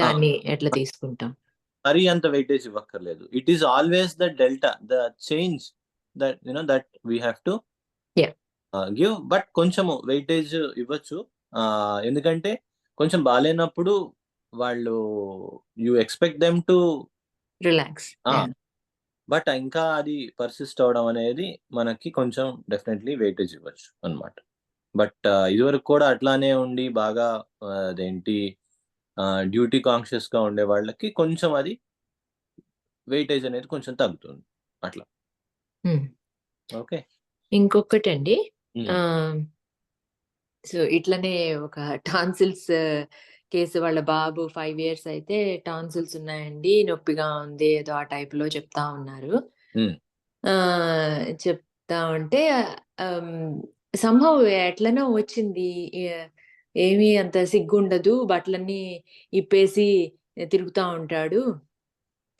దాన్ని ఎట్లా తీసుకుంటాం? మరి అంత వెయిటేజ్ ఇవ్వక్కర్లేదు. It is always the delta, the change that that we have to give. But కొంచెము వెయిటేజ్ ఇవ్వచ్చు. ఎందుకంటే కొంచెం బాగాలేనప్పుడు వాళ్ళు you expect them to relax. But ఇంకా అది పర్సిస్ట్ అవడం అనేది మనకి కొంచెం డెఫినెట్లీ వెయిటేజ్ ఇవ్వచ్చు అన్నమాట. బట్ ఇదివరకు కూడా అట్లానే ఉండి బాగా అదేంటి డ్యూటీ కాన్షియస్ గా ఉండే వాళ్ళకి కొంచెం అది వెయిటేజ్ అనేది కొంచెం తగ్గుతుంది అట్లా. ఓకే, ఇంకొకటండి, సో ఇట్లనే ఒక టాన్సిల్స్ కేసు, వాళ్ళ బాబు 5 years అయితే టాన్సిల్స్ ఉన్నాయండి, నొప్పిగా ఉంది, ఏదో ఆ టైప్ లో చెప్తా ఉన్నారు. చెప్తా ఉంటే సంహవ్ ఎట్లనో వచ్చింది, ఏమీ అంత సిగ్గుండదు, బట్టలన్నీ ఇప్పేసి తిరుగుతా ఉంటాడు,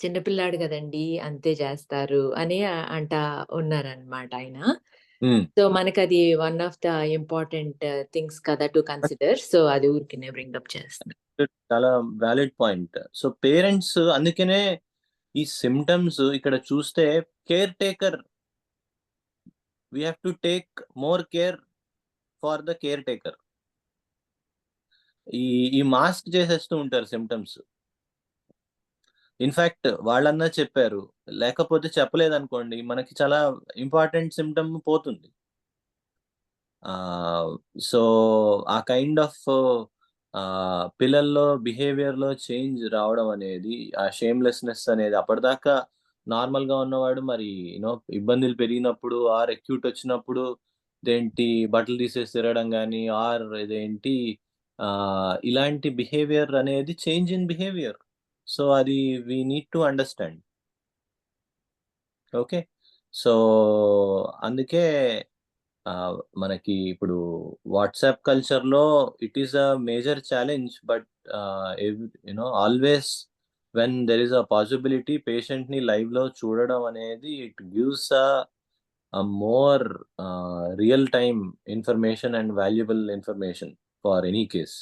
చిన్నపిల్లాడు కదండి అంతే చేస్తారు అని అంటా ఉన్నారనమాట ఆయన. సో మనకి అది one of the important things కదా టు కన్సిడర్. సో అది ఊరికినే బ్రింగ్ అప్ చేస్తాను. చాలా వ్యాలిడ్ పాయింట్. సో పేరెంట్స్ అందుకనే ఈ సిమ్టమ్స్ ఇక్కడ చూస్తే care taker, we have to take more care for the care taker. ఈ మాస్క్ చేసేస్తూ ఉంటారు సిమ్టమ్స్. ఇన్ఫాక్ట్ వాళ్ళన్నా చెప్పారు, లేకపోతే చెప్పలేదనుకోండి మనకి చాలా ఇంపార్టెంట్ సిమ్టమ్ పోతుంది. సో ఆ కైండ్ ఆఫ్ పిల్లల్లో బిహేవియర్లో చేంజ్ రావడం అనేది, ఆ షేమ్లెస్నెస్ అనేది, అప్పటిదాకా నార్మల్గా ఉన్నవాడు మరి ఇబ్బందులు పెరిగినప్పుడు ఆర్ అక్యూట్ వచ్చినప్పుడు ఇదేంటి బట్టలు తీసేసి తిరగడం కానీ ఆర్ ఇదేంటి ఇలాంటి బిహేవియర్ అనేది చేంజ్ ఇన్ బిహేవియర్. సో అది we need to understand. Okay, so అందుకే మనకి ఇప్పుడు వాట్సాప్ కల్చర్లో it is a major challenge. But always when there is a possibility పేషెంట్ని లైవ్లో చూడడం అనేది it gives a more real time information and valuable information for any case.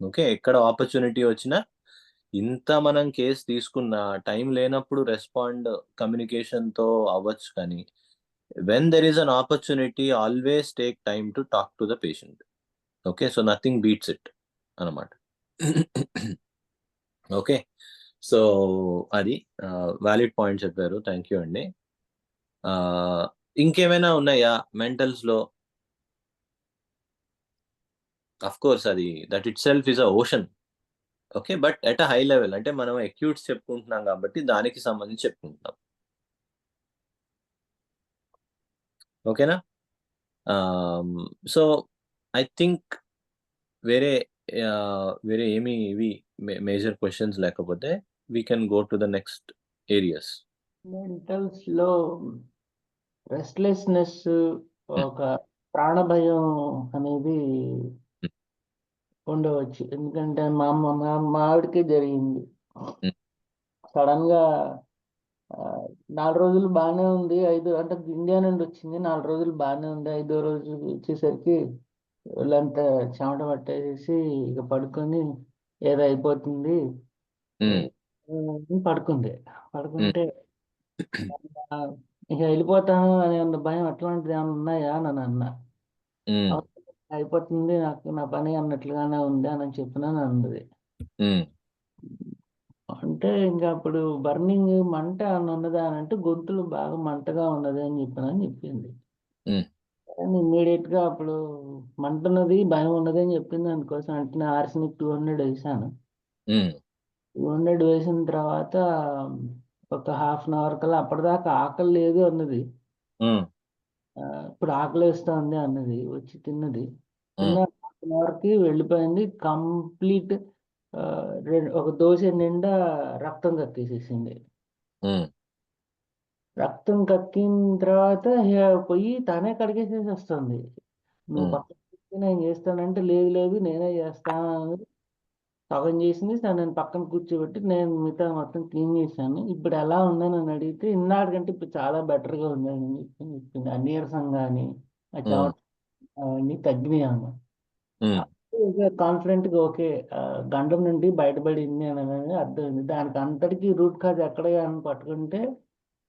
Okay, ఎక్కడ opportunity వచ్చినా ఇంత మనం కేసు తీసుకున్న టైం లేనప్పుడు రెస్పాండ్ కమ్యూనికేషన్తో అవ్వచ్చు, కానీ when there is an opportunity, always take time to talk to the patient. Okay, so nothing beats it anamata. Okay, so అది valid point చెప్పారు. థ్యాంక్ యూ అండి. ఇంకేమైనా ఉన్నాయా మెంటల్స్ లో? అఫ్ కోర్స్ అది that it self is a ocean. Okay, but at a high level అంటే మనం అక్యూట్స్ చెప్పుకుంటున్నాం కాబట్టి దానికి సంబంధించి చెప్పుకుంటున్నాం. ఓకేనా? సో ఐ థింక్ వేరే ఏమి ఇవి మేజర్ క్వశ్చన్స్ లేకపోతే we can go to the next areas. Mentals లో రెస్ట్లెస్నెస్, ఒక ప్రాణభయం అనేది ఉండవచ్చు. ఎందుకంటే మా ఆవిడకే జరిగింది. సడన్ గా 4 రోజులు బాగానే ఉంది, అంటే ఇండియా నుండి వచ్చింది. 4 రోజులు బాగానే ఉంది, 5వ రోజు వచ్చేసరికి వాళ్ళంతా చెమట పట్టేసి ఇక పడుకొని ఏదో అయిపోతుంది పడుకుంటే ఇక వెళ్ళిపోతాను అనే భయం అట్లాంటిది ఏమైనా ఉన్నాయా అని అన్నా. అయిపోతుంది నాకు నా పని అన్నట్లుగానే ఉంది అని చెప్పినాను అన్నది. అంటే ఇంకా అప్పుడు బర్నింగ్ మంట ఉన్నదా అని అంటే గొంతులు బాగా మంటగా ఉన్నది అని చెప్పింది. ఇమ్మీడియట్ గా అప్పుడు మంట ఉన్నది, భయం ఉన్నది అని చెప్పింది. దానికోసం అంటే ఆర్సెనిక్ 200 వేసాను. 200 వేసిన తర్వాత ఒక ½ అన్ అవర్ కల్లా, అప్పటిదాకా ఆకలి లేదు అన్నది, ఇప్పుడు ఆకలి వేస్తుంది అన్నది. వచ్చి తిన్నది. తిన్న ½ అన్ అవర్కి వెళ్ళిపోయింది. కంప్లీట్ ఒక దోశ నిండా రక్తం కక్కేసేసింది. రక్తం కక్కిన తర్వాత పోయి తనే కడిగేసేసి వస్తుంది. నువ్వు పక్కన నేను చేస్తానంటే లేదు నేనే చేస్తాను. సగం చేసింది, నేను పక్కన కూర్చోబెట్టి నేను మిగతా మొత్తం క్లీన్ చేశాను. ఇప్పుడు ఎలా ఉందని అని అడిగితే ఇన్నాడికంటే ఇప్పుడు చాలా బెటర్గా ఉందని చెప్పింది. ఆ నీరసం కానీ ఆ చెమట అవన్నీ తగ్గినాయి అన్న. కాన్ఫిడెంట్ గా ఓకే, గండం నుండి బయటపడింది అని అనేది అర్థమైంది. దానికి అంతటికీ రూట్ కాజ్ ఎక్కడ అని పట్టుకుంటే,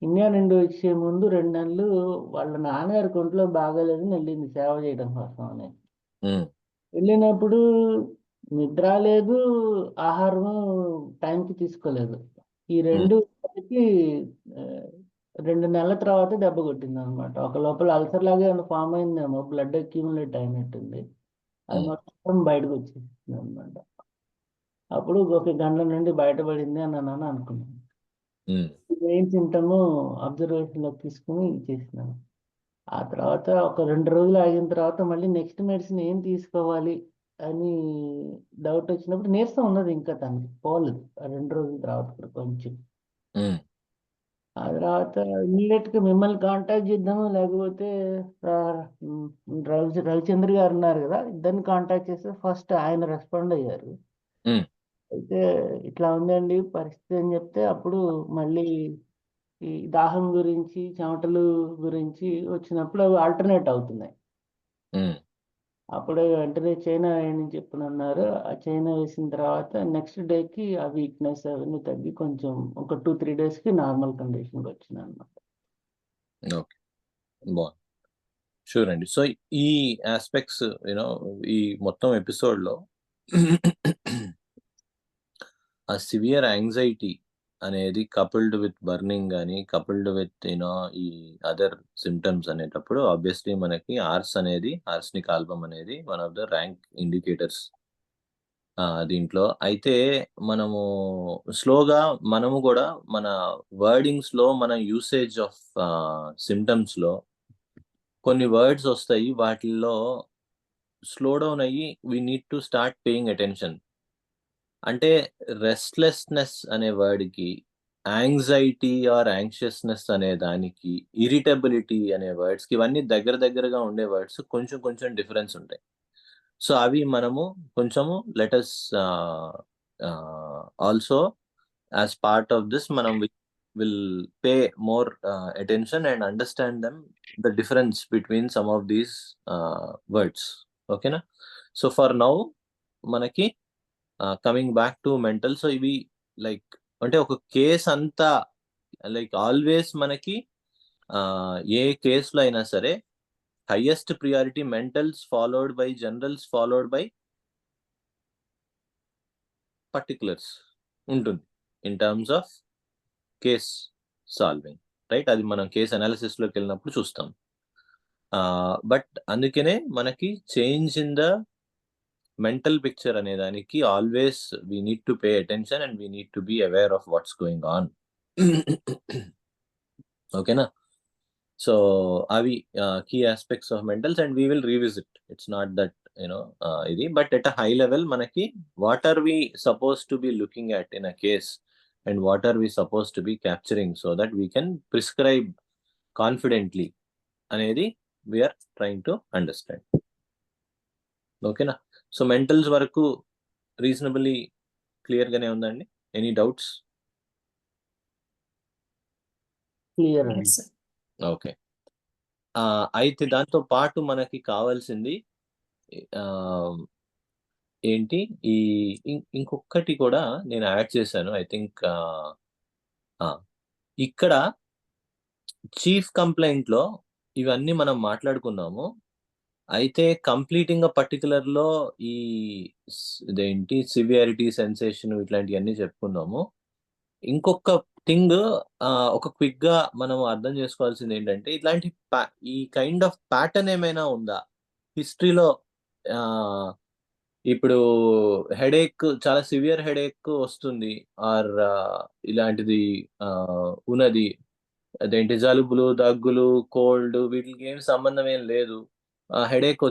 ఇండియా నుండి వచ్చే ముందు 2 నెలలు వాళ్ళ నాన్నగారికి ఒంట్లో బాగాలేదని వెళ్ళింది సేవ చేయడం కోసం అని. వెళ్ళినప్పుడు నిద్ర లేదు, ఆహారం టైంకి తీసుకోలేదు. ఈ 2 కలిపి 2 నెలల తర్వాత దెబ్బ కొట్టింది అనమాట. ఒక లోపల అల్సర్ లాగా ఏమైనా ఫామ్ అయిందేమో, బ్లడ్ అక్యూములేట్ అయినట్టుంది. అది మొత్తం బయటకు వచ్చేసింది అనమాట. అప్పుడు ఒక గంటల నుండి బయటపడింది అని అనుకున్నాను. ఏం సిమ్టమ్ అబ్జర్వేషన్లోకి తీసుకుని చేసినాను. ఆ తర్వాత ఒక 2 రోజులు ఆగిన తర్వాత మళ్ళీ నెక్స్ట్ మెడిసిన్ ఏం తీసుకోవాలి అని డౌట్ వచ్చినప్పుడు, నీరసం ఉన్నది ఇంకా తనకి పోలేదు. ఆ 2 రోజుల తర్వాత కూడా కొంచెం. ఆ తర్వాత ఇమ్మీడియట్గా మిమ్మల్ని కాంటాక్ట్ చేద్దాము, లేకపోతే రవిచంద్ర గారు ఉన్నారు కదా, ఇద్దరిని కాంటాక్ట్ చేస్తే ఫస్ట్ ఆయన రెస్పాండ్ అయ్యారు. అయితే ఇట్లా ఉందండి పరిస్థితి అని చెప్తే, అప్పుడు మళ్ళీ ఈ దాహం గురించి, చెమటలు గురించి వచ్చినప్పుడు అవి ఆల్టర్నేట్ అవుతున్నాయి. అప్పుడు వెంటనే చైనా వేయని చెప్పినన్నారు. ఆ చైనా వేసిన తర్వాత నెక్స్ట్ డేకి ఆ వీక్నెస్ అవన్నీ తగ్గి కొంచెం ఒక 2-3 డేస్కి నార్మల్ కండిషన్కి వచ్చింది అనమాట. ఓకే, బాగుంది. షూర్ అండి. సో ఈ ఆస్పెక్ట్స్ ఈ మొత్తం ఎపిసోడ్లో ఆ సివియర్ యాంగ్జైటీ అనేది కపుల్డ్ విత్ బర్నింగ్ కానీ కపుల్డ్ విత్ ఈ అదర్ సిమ్టమ్స్ అనేటప్పుడు ఆబ్వియస్లీ మనకి ఆర్సనిక్ ఆల్బమ్ అనేది one of the rank indicators దీంట్లో. అయితే మనము స్లోగా మనము కూడా మన వర్డింగ్స్ లో మన యూసేజ్ ఆఫ్ సిమ్టమ్స్ లో కొన్ని వర్డ్స్ వస్తాయి, వాటిల్లో స్లో డౌన్ అయ్యి we need to start paying attention. అంటే రెస్ట్లెస్నెస్ అనే వర్డ్కి, యాంగ్జైటీ ఆర్ యాంగ్షియస్నెస్ అనే దానికి, ఇరిటబిలిటీ అనే వర్డ్స్కి, ఇవన్నీ దగ్గరగా ఉండే వర్డ్స్ కొంచెం డిఫరెన్స్ ఉంటాయి. సో అవి మనము కొంచెము let us also as part of this మనం will pay more attention and understand them the difference between some of these words. ఓకేనా? సో ఫర్ నౌ మనకి coming back to mental. So ఇవి like అంటే ఒక కేస్ అంతా లైక్ ఆల్వేస్ మనకి ఏ కేసులో అయినా సరే highest priority mentals followed by generals followed by particulars ఉంటుంది in terms of case solving, right? అది మనం కేస్ అనాలిసిస్లోకి వెళ్ళినప్పుడు చూస్తాం. బట్ అందుకనే మనకి change in the mental picture అనే దానికి always we need to pay attention and we need to be aware of what's going on. ఓకేనా? సో అవి key aspects of mentals and we will revisit. It's not that ఇది, but at a high level మనకి what are we suppose to be looking at in a case and what are we suppose to be capturing so that we can prescribe confidently అనేది we are trying to understand. ఓకేనా? So mentals వరకు reasonably క్లియర్గానే ఉందండి. Any doubts? Clear Yes, అండి. sir. Okay. అయితే దాంతో పాటు మనకి కావాల్సింది ఏంటి, ఈ ఇంకొకటి కూడా నేను యాడ్ చేశాను. ఐ థింక్ ఇక్కడ చీఫ్ కంప్లైంట్ లో ఇవన్నీ మనం మాట్లాడుకున్నాము. అయితే కంప్లీటింగ్ పర్టికులర్ లో ఇదేంటి సివియారిటీ, సెన్సేషన్ ఇట్లాంటివన్నీ చెప్పుకున్నాము. ఇంకొక థింగ్ ఒక క్విక్ గా మనం అర్థం చేసుకోవాల్సింది ఏంటంటే, ఇట్లాంటి ఈ కైండ్ ఆఫ్ ప్యాటర్న్ ఏమైనా ఉందా హిస్టరీలో? ఇప్పుడు హెడేక్, చాలా సివియర్ హెడేక్ వస్తుంది ఆర్ ఇలాంటిది ఉన్నది, అదేంటి జలుబులు, దగ్గులు, కోల్డ్, వీటికి ఏమి సంబంధం ఏం లేదు, హెడేక్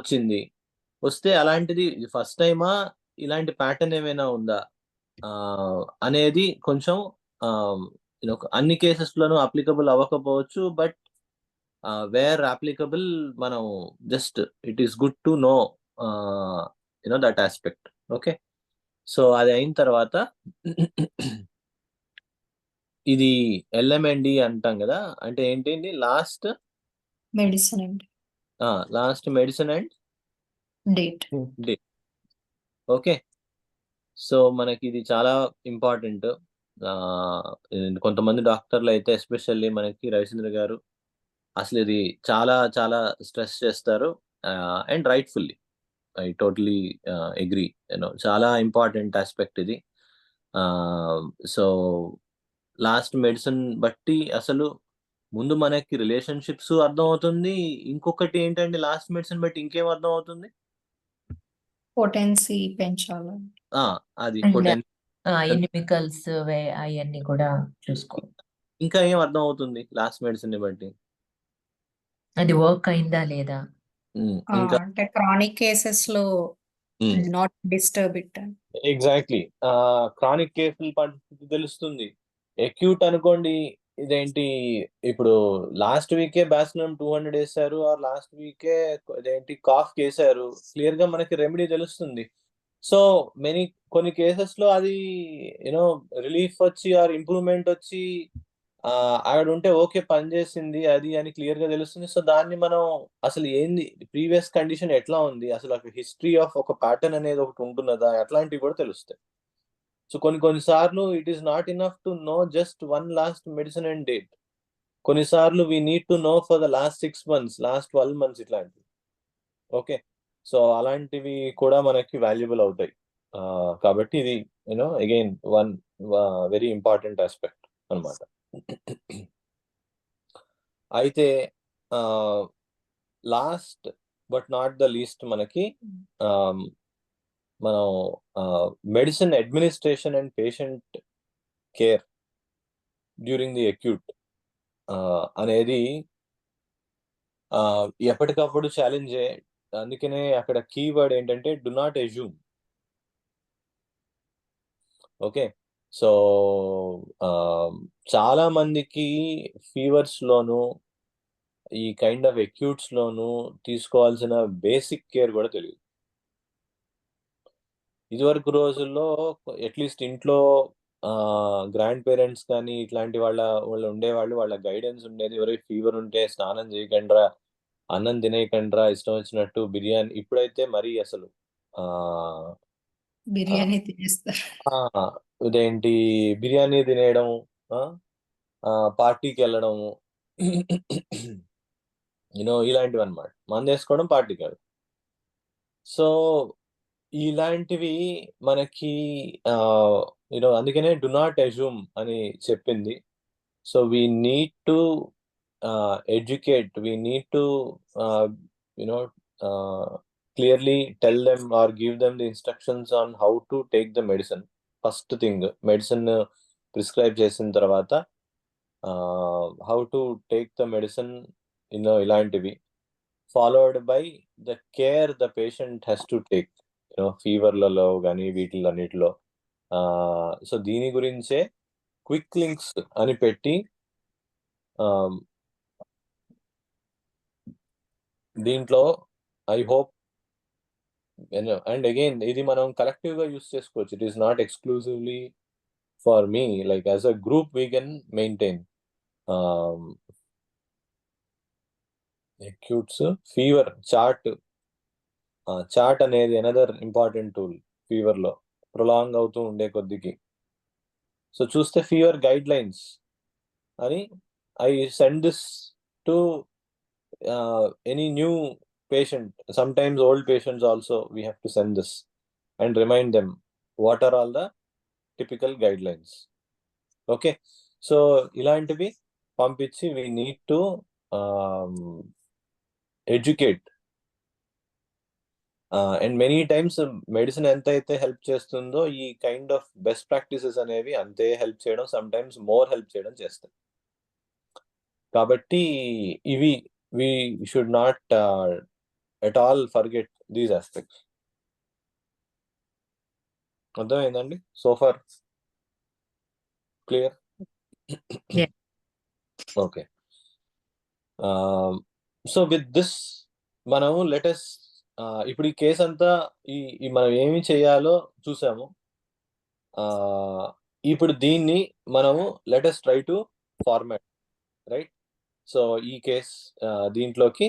వస్తే అలాంటిది ఫస్ట్ టైమా, ఇలాంటి ప్యాటర్న్ ఏమైనా ఉందా అనేది కొంచెం అన్ని కేసెస్లోనూ అప్లికబుల్ అవ్వకపోవచ్చు. బట్ వేర్ అప్లికబుల్, మనం just it is good to know that aspect. Okay? So అది అయిన తర్వాత ఇది ఎల్ఎంఎన్డి అంటాం కదా, అంటే ఏంటండి? లాస్ట్ మెడిసిన్ అండి. Medicine and date. Date. Okay? So మనకి ఇది చాలా ఇంపార్టెంట్. కొంతమంది డాక్టర్లు అయితే ఎస్పెషల్లీ మనకి రవిచంద్ర గారు అసలు ఇది చాలా చాలా స్ట్రెస్ చేస్తారు, and rightfully I totally agree. చాలా ఇంపార్టెంట్ ఆస్పెక్ట్ ఇది. సో లాస్ట్ మెడిసిన్ బట్టి అసలు ముందు మనకి రిలేషన్షిప్స్ అర్థం అవుతుంది. ఇంకొకటి ఏంటంటే లాస్ట్ మెడిసిన్ బట్టి ఇంకేం అర్థం అవుతుంది? పొటెన్సీ పెంచాలి. అది అండ్ పొటెన్షియల్. ఎనిమికల్స్ అవన్నీ కూడా చూసుకో. ఇంకా ఏం అర్థం అవుతుంది లాస్ట్ మెడిసిన్ ని బట్టి? అది వర్క్ అయిందా లేదా. ఇంకా అంటే క్రానిక్ కేసెస్ లో not disturb it. Exactly. Chronic కేసుల పరిస్థితి తెలుస్తుంది. అక్యూట్ అనుకోండి, ఇదేంటి ఇప్పుడు లాస్ట్ వీకే బ్యాసిలమ్ 200 వేసారు, ఆర్ లాస్ట్ వీకే ఇదేంటి కాఫ్ వేసారు, క్లియర్ గా మనకి రెమెడీ తెలుస్తుంది. సో కొన్ని కేసెస్ లో అది రిలీఫ్ వచ్చి ఆర్ ఇంప్రూవ్మెంట్ వచ్చి అక్కడ ఉంటే ఓకే పనిచేసింది అది అని క్లియర్ గా తెలుస్తుంది. సో దాన్ని మనం అసలు ఏంది, ప్రీవియస్ కండిషన్ ఎట్లా ఉంది, అసలు ఒక హిస్టరీ ఆఫ్ ఒక ప్యాటర్న్ అనేది ఒకటి ఉంటున్నదా, అట్లాంటివి కూడా తెలుస్తాయి. సో కొన్ని సార్లు it is not enough to know just one last medicine and date. కొన్నిసార్లు we need to know for the last 6 months, last 12 months ఇట్లాంటివి. ఓకే, సో అలాంటివి కూడా మనకి వాల్యుబుల్ అవుతాయి. కాబట్టి ఇది again one very important aspect అన్నమాట. అయితే last but not the least మనకి మనం medicine administration and patient care during the acute అనేది ఎప్పటికప్పుడు ఛాలెంజే. అందుకనే అక్కడ కీవర్డ్ ఏంటంటే do not assume. Okay, so చాలా మందికి ఫీవర్స్ లోను ఈ కైండ్ ఆఫ్ అక్యూట్స్ లోను తీసుకోవాల్సిన బేసిక్ కేర్ కూడా తెలియదు. ఇదివరకు రోజుల్లో అట్లీస్ట్ ఇంట్లో గ్రాండ్ పేరెంట్స్ కానీ ఇట్లాంటి వాళ్ళు ఉండేవాళ్ళు, వాళ్ళ గైడెన్స్ ఉండేది. ఎవరైనా ఫీవర్ ఉంటే స్నానం చేయకండ్రా, అన్నం తినేయకండ్రా, ఇష్టం వచ్చినట్టు బిర్యానీ. ఇప్పుడైతే మరీ అసలు బిర్యానీ తినేస్తారు. ఇదేంటి బిర్యానీ తినేయడం, పార్టీకి వెళ్ళడము, ఇలాంటివి అనమాట. మందేసుకోవడం, పార్టీకి వెళ్ళడం. సో ఇలాంటివి మనకి అందుకనే డు నాట్ అజ్యూమ్ అని చెప్పింది. So we need to educate, we need to clearly tell them or give them the instructions on how to take the medicine. First thing, medicine prescribe చేసిన తర్వాత how to take the medicine, ఇలాంటివి followed by the care the patient has to take, ఫీవర్లలో కానీ వీటిలన్నిటిలో. So దీని గురించే quick links అని పెట్టి దీంట్లో ఐ హోప్ అండ్ అగైన్ ఇది మనం కలెక్టివ్ గా యూస్ చేసుకోవచ్చు. It is not exclusively for me, like as a group we can maintain acutes fever chart అనేది అనదర్ ఇంపార్టెంట్ టూల్ ఫీవర్ లో ప్రొలాంగ్ అవుతూ ఉండే కొద్దికి. సో చూస్తే ఫీవర్ గైడ్ లైన్స్ అని I send this to any new patient, sometimes old patients also, we have to send this and remind them what are all the typical guidelines. Okay, so ilantivi pampichi we need to educate, and many times medicine enta aithe help chestundo ee kind of best practices అనేవి అంతే help చేయడం, sometimes more help చేయడం చేస్తాయి. కాబట్టి ఇవి we should not at all forget these aspects. అర్థమైందండి? So far clear? Yeah. Okay, so with this మనము let us ఇప్పుడు ఈ కేసు అంతా ఈ మనం ఏమి చేయాలో చూసాము. ఇప్పుడు దీన్ని మనము let us try to format, right? So ఈ కేస్ దీంట్లోకి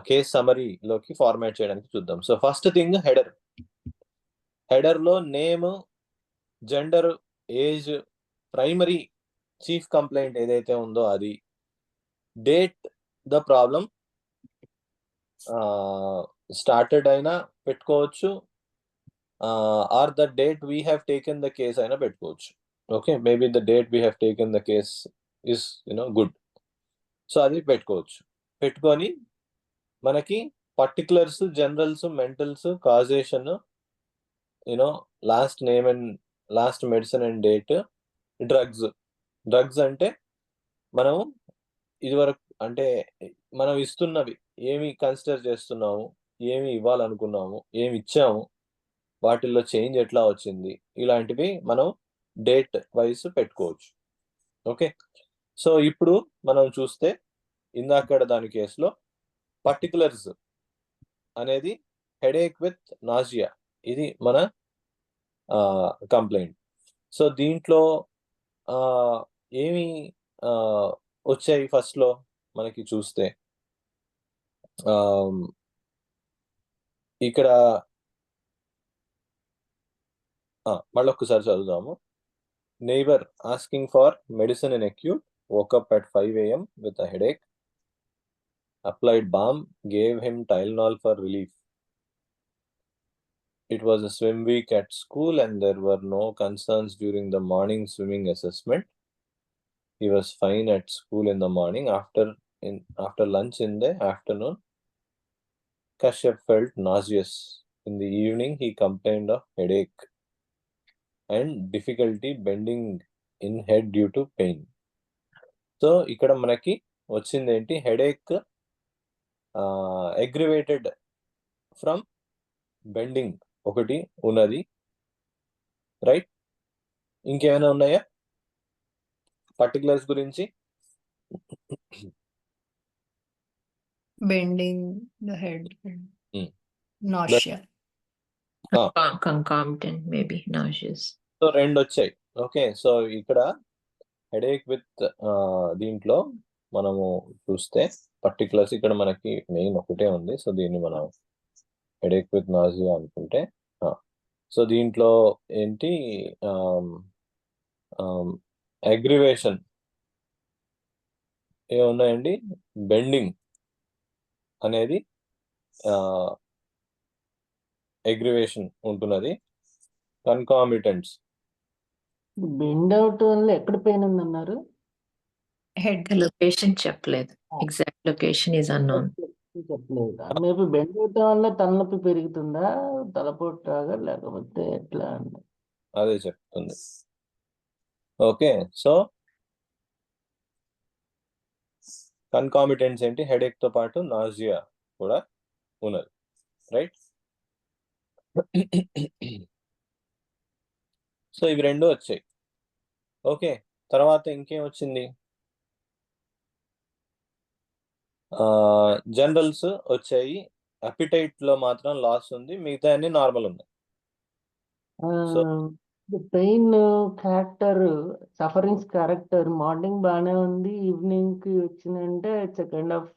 కేస్ సమరీలోకి ఫార్మాట్ చేయడానికి చూద్దాం. సో ఫస్ట్ థింగ్ హెడర్ లో name, gender, age, primary chief complaint ఏదైతే ఉందో అది, డేట్ ద ప్రాబ్లం స్టార్టెడ్ అయినా పెట్టుకోవచ్చు, or the date we have taken the case అయినా పెట్టుకోవచ్చు. Okay, maybe the date we have taken the case is good. So అది పెట్టుకోవచ్చు. పెట్టుకొని మనకి particulars, generals, mentals, causation, last name and last medicine and date, drugs అంటే మనం ఇదివరకు అంటే మనం ఇస్తున్నవి ఏమి కన్సిడర్ చేస్తున్నాము, ఏమి ఇవ్వాలనుకున్నాము, ఏమి ఇచ్చాము, వాటిల్లో చేంజ్ ఎట్లా వచ్చింది, ఇలాంటివి మనం డేట్ వైజ్ పెట్టుకోవచ్చు. ఓకే, సో ఇప్పుడు మనం చూస్తే ఇందాక దాని కేసులో పర్టికులర్స్ అనేది హెడేక్ విత్ నాజియా, ఇది మన కంప్లైంట్. సో దీంట్లో ఏమి వచ్చాయి ఫస్ట్ లో మనకి చూస్తే, ఇక్కడ మళ్ళీ ఒక్కసారి చదువుదాము. Neighbour asking for medicine in acute, woke up at 5 a.m. with a headache, applied balm, gave him Tylenol for relief. It was a swim week at school and there were no concerns during the morning swimming assessment. He was fine at school in the morning. After lunch in the afternoon, Kashyap felt nauseous. In the evening, he complained of headache and difficulty bending in head due to pain. So ఇక్కడ మనకి వచ్చింది ఏంటి, headache aggravated from bending ఒకటి ఉన్నది, right? ఇంకేమైనా ఉన్నాయా particulars గురించి? Bending the head, Hmm. nausea. Concomitant, maybe nauseous. So 2 వచ్చాయి. ఓకే, సో ఇక్కడ హెడేక్ విత్ దీంట్లో మనము చూస్తే పర్టికులర్స్ ఇక్కడ మనకి మెయిన్ ఒకటే ఉంది. సో దీన్ని మనం హెడేక్ విత్ నాజియా అనుకుంటే, సో దీంట్లో ఏంటి అగ్రివేషన్ ఏమున్నాయండి, బెండింగ్ అనేది అగ్రివేషన్ ఉంటున్నది. కన్కామిటెంట్స్ బెండ్ అవుట్ వల్ల ఎక్కడ పెయిన్ ఉందన్నారు? Head. The location చెప్పలేదు. Exact location is unknown. చెప్పలేదు. మేబీ బెండ్ అవటం వల్ల తలనొప్పి పెరుగుతుందా, తలపోటు రాగా, లేకపోతే ఎట్లా అండి? అదే చెప్తుంది. ఓకే, సో కన్కామిటెంట్స్ ఏంటి, హెడేక్ తో పాటు నాజియా కూడా ఉన్నది, రైట్? సో ఇవి 2 వచ్చాయి. ఓకే, తర్వాత ఇంకేం వచ్చింది? జనరల్స్ వచ్చాయి. అపిటైట్ లో మాత్రం లాస్ ఉంది, మిగతా అన్ని నార్మల్ ఉన్నాయి. So pain character, sufferings character morning బాగానే ఉంది, ఈవినింగ్ కి వచ్చిందంటే ఇట్స్ కైండ్ ఆఫ్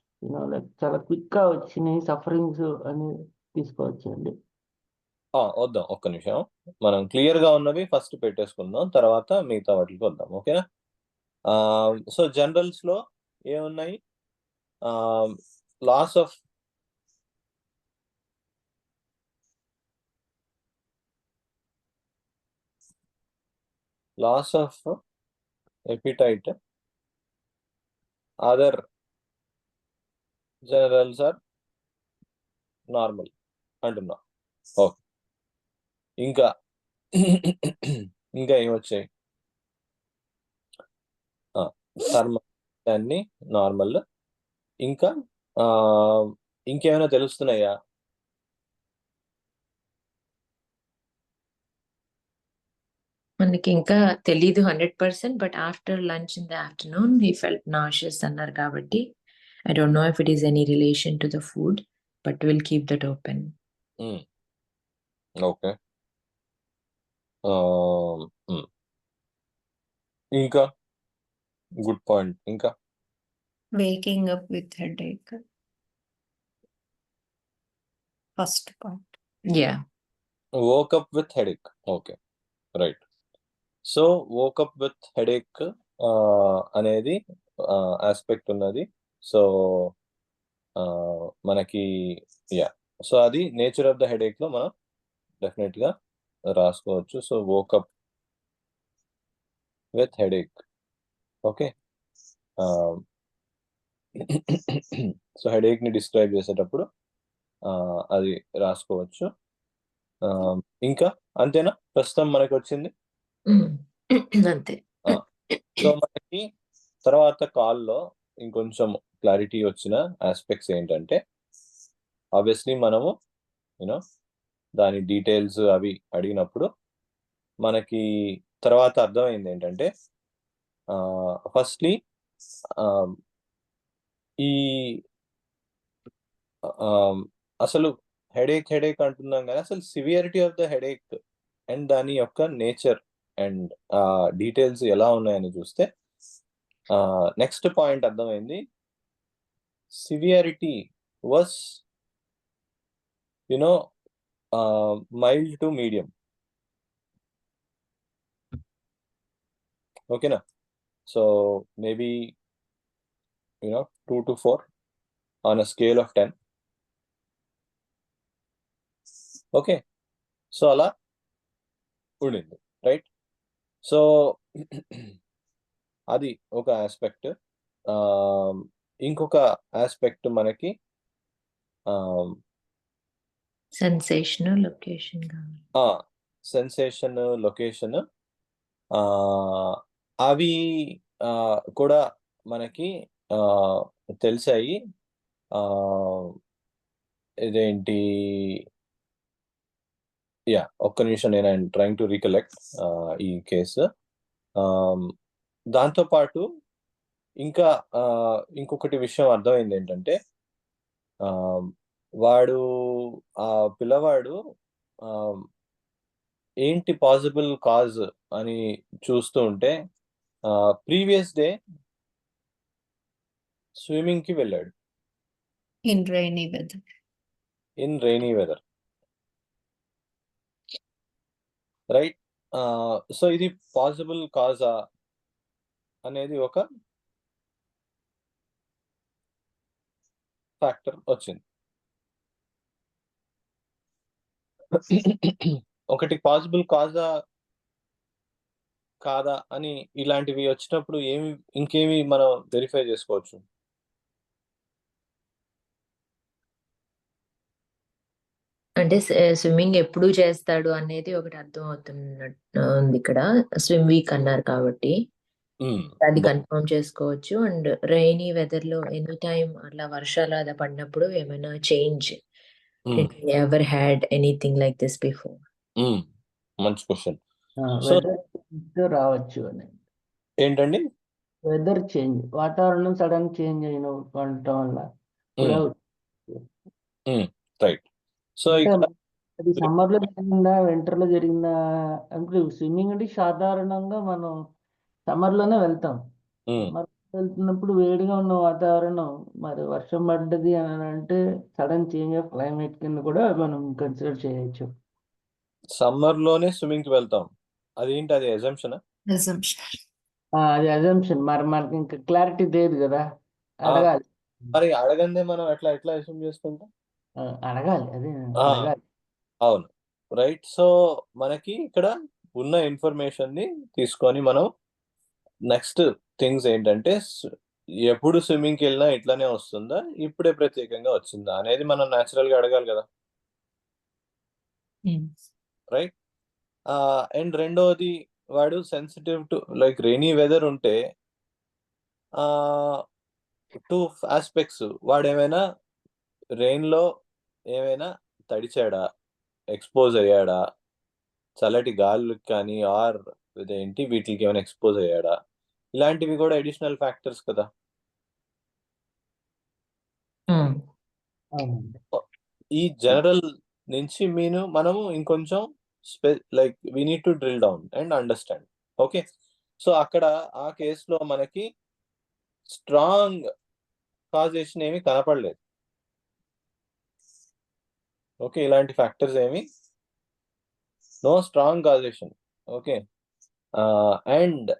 లైక్ చాలా క్విక్ గా వచ్చినాయి సఫరింగ్స్ అని తీసుకోవచ్చండి. వద్దాం, ఒక్క నిమిషం. మనం క్లియర్ గా ఉన్నవి ఫస్ట్ పెట్టేసుకుందాం, తర్వాత మిగతా వాటికి వద్దాం. ఓకేనా? సో జనరల్స్ లో ఏమున్నాయి, loss of appetite, other generals are normal అంటున్నా. ఓకే, ఇంకా ఏమొచ్చాయి, అన్ని నార్మల్. ఇంకా ఇంకేమైనా తెలుస్తున్నాయా? మనకి ఇంకా తెలీదు 100%, but after lunch in the afternoon he felt nauseous అన్నారు కాబట్టి I don't know if it is any relation to the food, but will keep that open. Okay, ఇంకా గుడ్ పాయింట్. ఇంకా Waking up with headache. First point. Yeah, woke up with headache. Okay, right. So woke up with headache అనేది aspect ఉన్నది. So మనకి so అది nature of the headache లో మనం definite గా రాసుకోవచ్చు. So woke up with headache. Okay, so headache ని describe చేసేటప్పుడు అది రాసుకోవచ్చు. ఇంకా అంతేనా ప్రస్తుతం మనకి వచ్చింది? అంతే. సో మనకి తర్వాత కాల్లో ఇంకొంచెం క్లారిటీ వచ్చిన ఆస్పెక్ట్స్ ఏంటంటే, ఆబ్వియస్లీ మనము దాని డీటెయిల్స్ అవి అడిగినప్పుడు మనకి తర్వాత అర్థమైంది ఏంటంటే, ఫస్ట్లీ ఈ అసలు హెడేక్ అంటున్నాం కానీ అసలు severity of the headache and దాని యొక్క నేచర్ అండ్ డీటెయిల్స్ ఎలా ఉన్నాయని చూస్తే నెక్స్ట్ పాయింట్ అర్థమైంది. Severity was mild to medium. ఓకేనా? So maybe 2 to 4 on a scale of 10. Okay, so అలా ఉండింది, రైట్? సో అది ఒక ఆస్పెక్ట్. ఇంకొక ఆస్పెక్ట్ మనకి సెన్సేషన్, లొకేషన్ కావాలి. సెన్సేషన్, లొకేషన్, అవి కూడా మనకి తెలిసాయి. ఇదేంటి, ఒక్క నిమిషం, నేను ట్రైంగ్ టు రీకలెక్ట్ ఈ కేసు. దాంతోపాటు ఇంకా ఇంకొకటి విషయం అర్థమైంది ఏంటంటే, వాడు ఆ పిల్లవాడు ఏంటి పాసిబుల్ కాజ్ అని చూస్తూ ఉంటే ప్రీవియస్ డే స్విమ్మింగ్ కి వెళ్ళాడు in rainy weather. In rainy weather, right? So ఇది పాసిబుల్ కాజా అనేది ఒక ఫ్యాక్టర్ వచ్చింది. ఒకటి పాసిబుల్ కాజా కాదా అని ఇలాంటివి వచ్చినప్పుడు ఇంకేమి మనం వెరిఫై చేసుకోవచ్చు? అంటే స్విమ్మింగ్ ఎప్పుడు చేస్తాడు అనేది ఒకటి అర్థం అవుతున్నట్టు ఉంది ఇక్కడ. స్విమ్ వీక్ అన్నారు కాబట్టి అది కన్ఫర్మ్ చేసుకోవచ్చు. అండ్ రైనీ వెదర్ లో ఎనీ టైం అట్లా వర్షాలు అలా పడినప్పుడు ఏమైనా change, ever had anything like this before? మంచి క్వశ్చన్. వెదర్ రావచ్చు అని. ఏంటండి? వెదర్ చేంజ్, వాతావరణం సడన్ చేంజ్ అయిన ఉండటం వల్ల కూడా రైట్. సో అది సమ్మర్ లో జరిగిందా, వింటర్ లో జరిగిందా? అంటే స్విమ్మింగ్ అంటే సాధారణంగా మనం సమ్మర్ లోనే వెళ్తాం. సమ్మర్ వెళ్తున్నప్పుడు వేడిగా ఉన్న వాతావరణం, మరి వర్షం పడ్డది అని అంటే సడన్ చేంజ్ ఆఫ్ క్లైమేట్ కింద కూడా మనం కన్సిడర్ చేయొచ్చు. సమ్మర్ లోనే స్విమ్మింగ్ కి వెళ్తాం, అదేంటి, అది అజంప్షన్? అది అజంప్షన్. మరి మనకి ఇంకా క్లారిటీ లేదు కదా, అడగాలి. మరి అడగందే మనం ఎట్లా అస్యూమ్ చేసుకుంటాం? అడగాలి, అదే అడగాలి. అవును, రైట్. సో మనకి ఇక్కడ ఉన్న ఇన్ఫర్మేషన్ ని తీసుకొని మనం నెక్స్ట్ థింగ్స్ ఏంటంటే, ఎప్పుడు స్విమ్మింగ్ కి వెళ్ళినా ఇట్లానే వస్తుందా, ఇప్పుడే ప్రత్యేకంగా వచ్చిందా అనేది మనం న్యాచురల్ గా అడగాలి కదా, రైట్? అండ్ రెండోది, వాడు sensitive to like rainy weather ఉంటే 2 ఆస్పెక్ట్స్. వాడు ఏమైనా రెయిన్ లో ఏమైనా తడిచాడా, ఎక్స్పోజ్ అయ్యాడా, చల్లటి గాలుకి కానీ ఆర్ ఇదేంటి వీటికి ఏమైనా ఎక్స్పోజ్ అయ్యాడా, ఇలాంటివి కూడా అడిషనల్ ఫ్యాక్టర్స్ కదా. ఈ జనరల్ నుంచి మనము ఇంకొంచెం like we need to drill down and understand. Okay, so అక్కడ ఆ కేసులో మనకి స్ట్రాంగ్ కాజేషన్ ఏమి కనపడలేదు. ఓకే, ఇలాంటి ఫ్యాక్టర్స్ ఏమి, no strong causation. Okay, and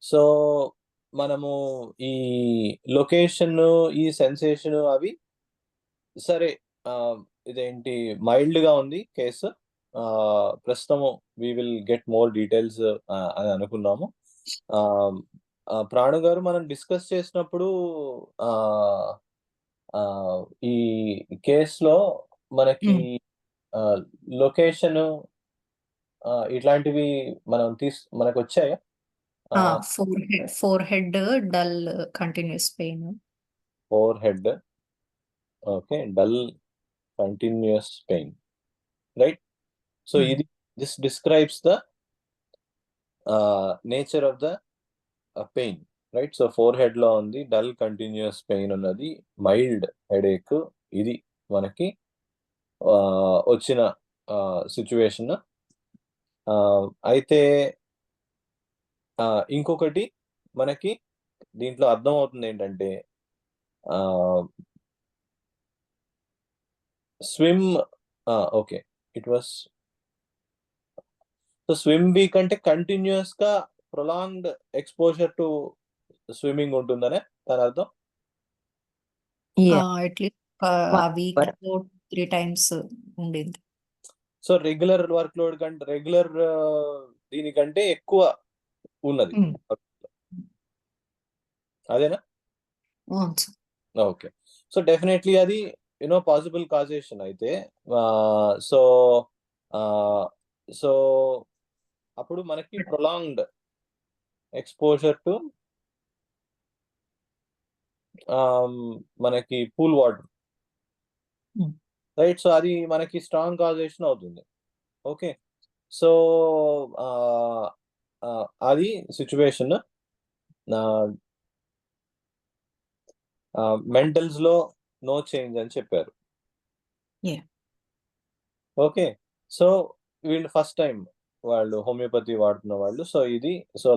so మనము ఈ లొకేషన్, ఈ సెన్సేషన్ అవి సరే, ఇదేంటి మైల్డ్ గా ఉంది కేసు. ప్రస్తుతము we will get more details అని అనుకున్నాము. ప్రాణు గారు, మనం డిస్కస్ చేసినప్పుడు ఈ కేసులో మనకి లొకేషన్ ఇట్లాంటివి మనకు వచ్చాయా? Four head dull continuous pain. Four head, okay, dull continuous pain, right? So this describes the nature of the pain, right? So forehead లో ఉంది, డల్ కంటిన్యూస్ పెయిన్ ఉన్నది, మైల్డ్ హెడేక్, ఇది మనకి వచ్చిన సిచ్యువేషన్. అయితే ఇంకొకటి మనకి దీంట్లో అర్థం అవుతుంది ఏంటంటే, swim, okay, it was so swim week అంటే కంటిన్యూస్ గా ప్రొలాంగ్డ్ ఎక్స్పోజర్ టు స్విమ్మింగ్ ఉంటుందనే దాని అర్థం. Yeah. అట్లీస్ట్ ఆ One వీక్ hour. 3 టైమ్స్ ఉండింది. సో రెగ్యులర్ వర్క్ లోడ్ కంటే రెగ్యులర్ దీనికంటే ఎక్కువ ఉన్నది. Hmm. అదేనా? అవును సార్. ఓకే. సో డెఫినెట్లీ అది పాసిబుల్ కాజేషన్ అయితే సో సో అప్పుడు మనకి ప్రొలాంగ్డ్ ఎక్స్పోజర్ టు మనకి pool water, Hmm. Right. So అది మనకి స్ట్రాంగ్ కాజేషన్ అవుతుంది. ఓకే. సో అది సిచ్యువేషన్. మెంటల్స్ లో నో చేంజ్ అని చెప్పారు. Yeah. ఓకే. సో వీళ్ళు ఫస్ట్ టైం వాళ్ళు హోమియోపతి వాడుతున్న వాళ్ళు. సో ఇది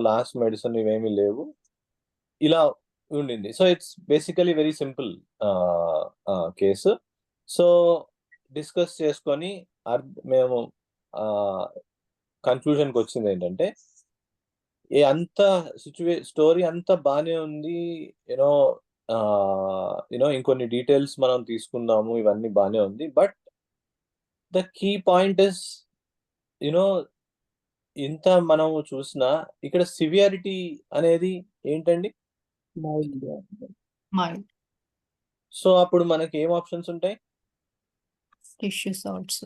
లాస్ట్ మెడిసిన్ ఇవేమీ లేవు, ఇలా ఉండింది. So it's basically very simple case. So discuss చేసుకొని మేము కన్క్లూజన్కి వచ్చింది ఏంటంటే అంత స్టోరీ అంతా బాగానే ఉంది. ఇంకొన్ని డీటెయిల్స్ మనం తీసుకుందాము, ఇవన్నీ బాగానే ఉంది. But the key point is ఇంత మనం చూసినా ఇక్కడ సివియారిటీ అనేది ఏంటండి? మైల్డ్ సో అప్పుడు మనకి ఏం ఆప్షన్స్ ఉంటాయి? Tissue salts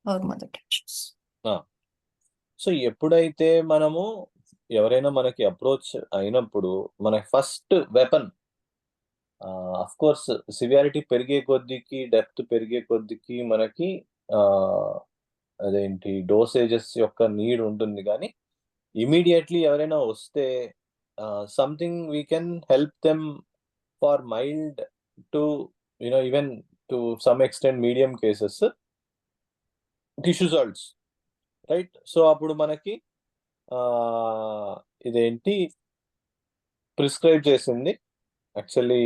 or mother tissues. So ఎప్పుడైతే మనము ఎవరైనా మనకి అప్రోచ్ అయినప్పుడు మన first weapon, of course severity పెరిగే కొద్దికి, డెప్త్ పెరిగే కొద్దికి మనకి అదేంటి డోసేజెస్ యొక్క నీడ్ ఉంటుంది. కానీ ఇమీడియట్లీ ఎవరైనా వస్తే something we can help them for mild to even to some extent medium cases tissue salts, right. So అప్పుడు మనకి ఇదేంటి ప్రిస్క్రైబ్ చేసింది యాక్చువల్లీ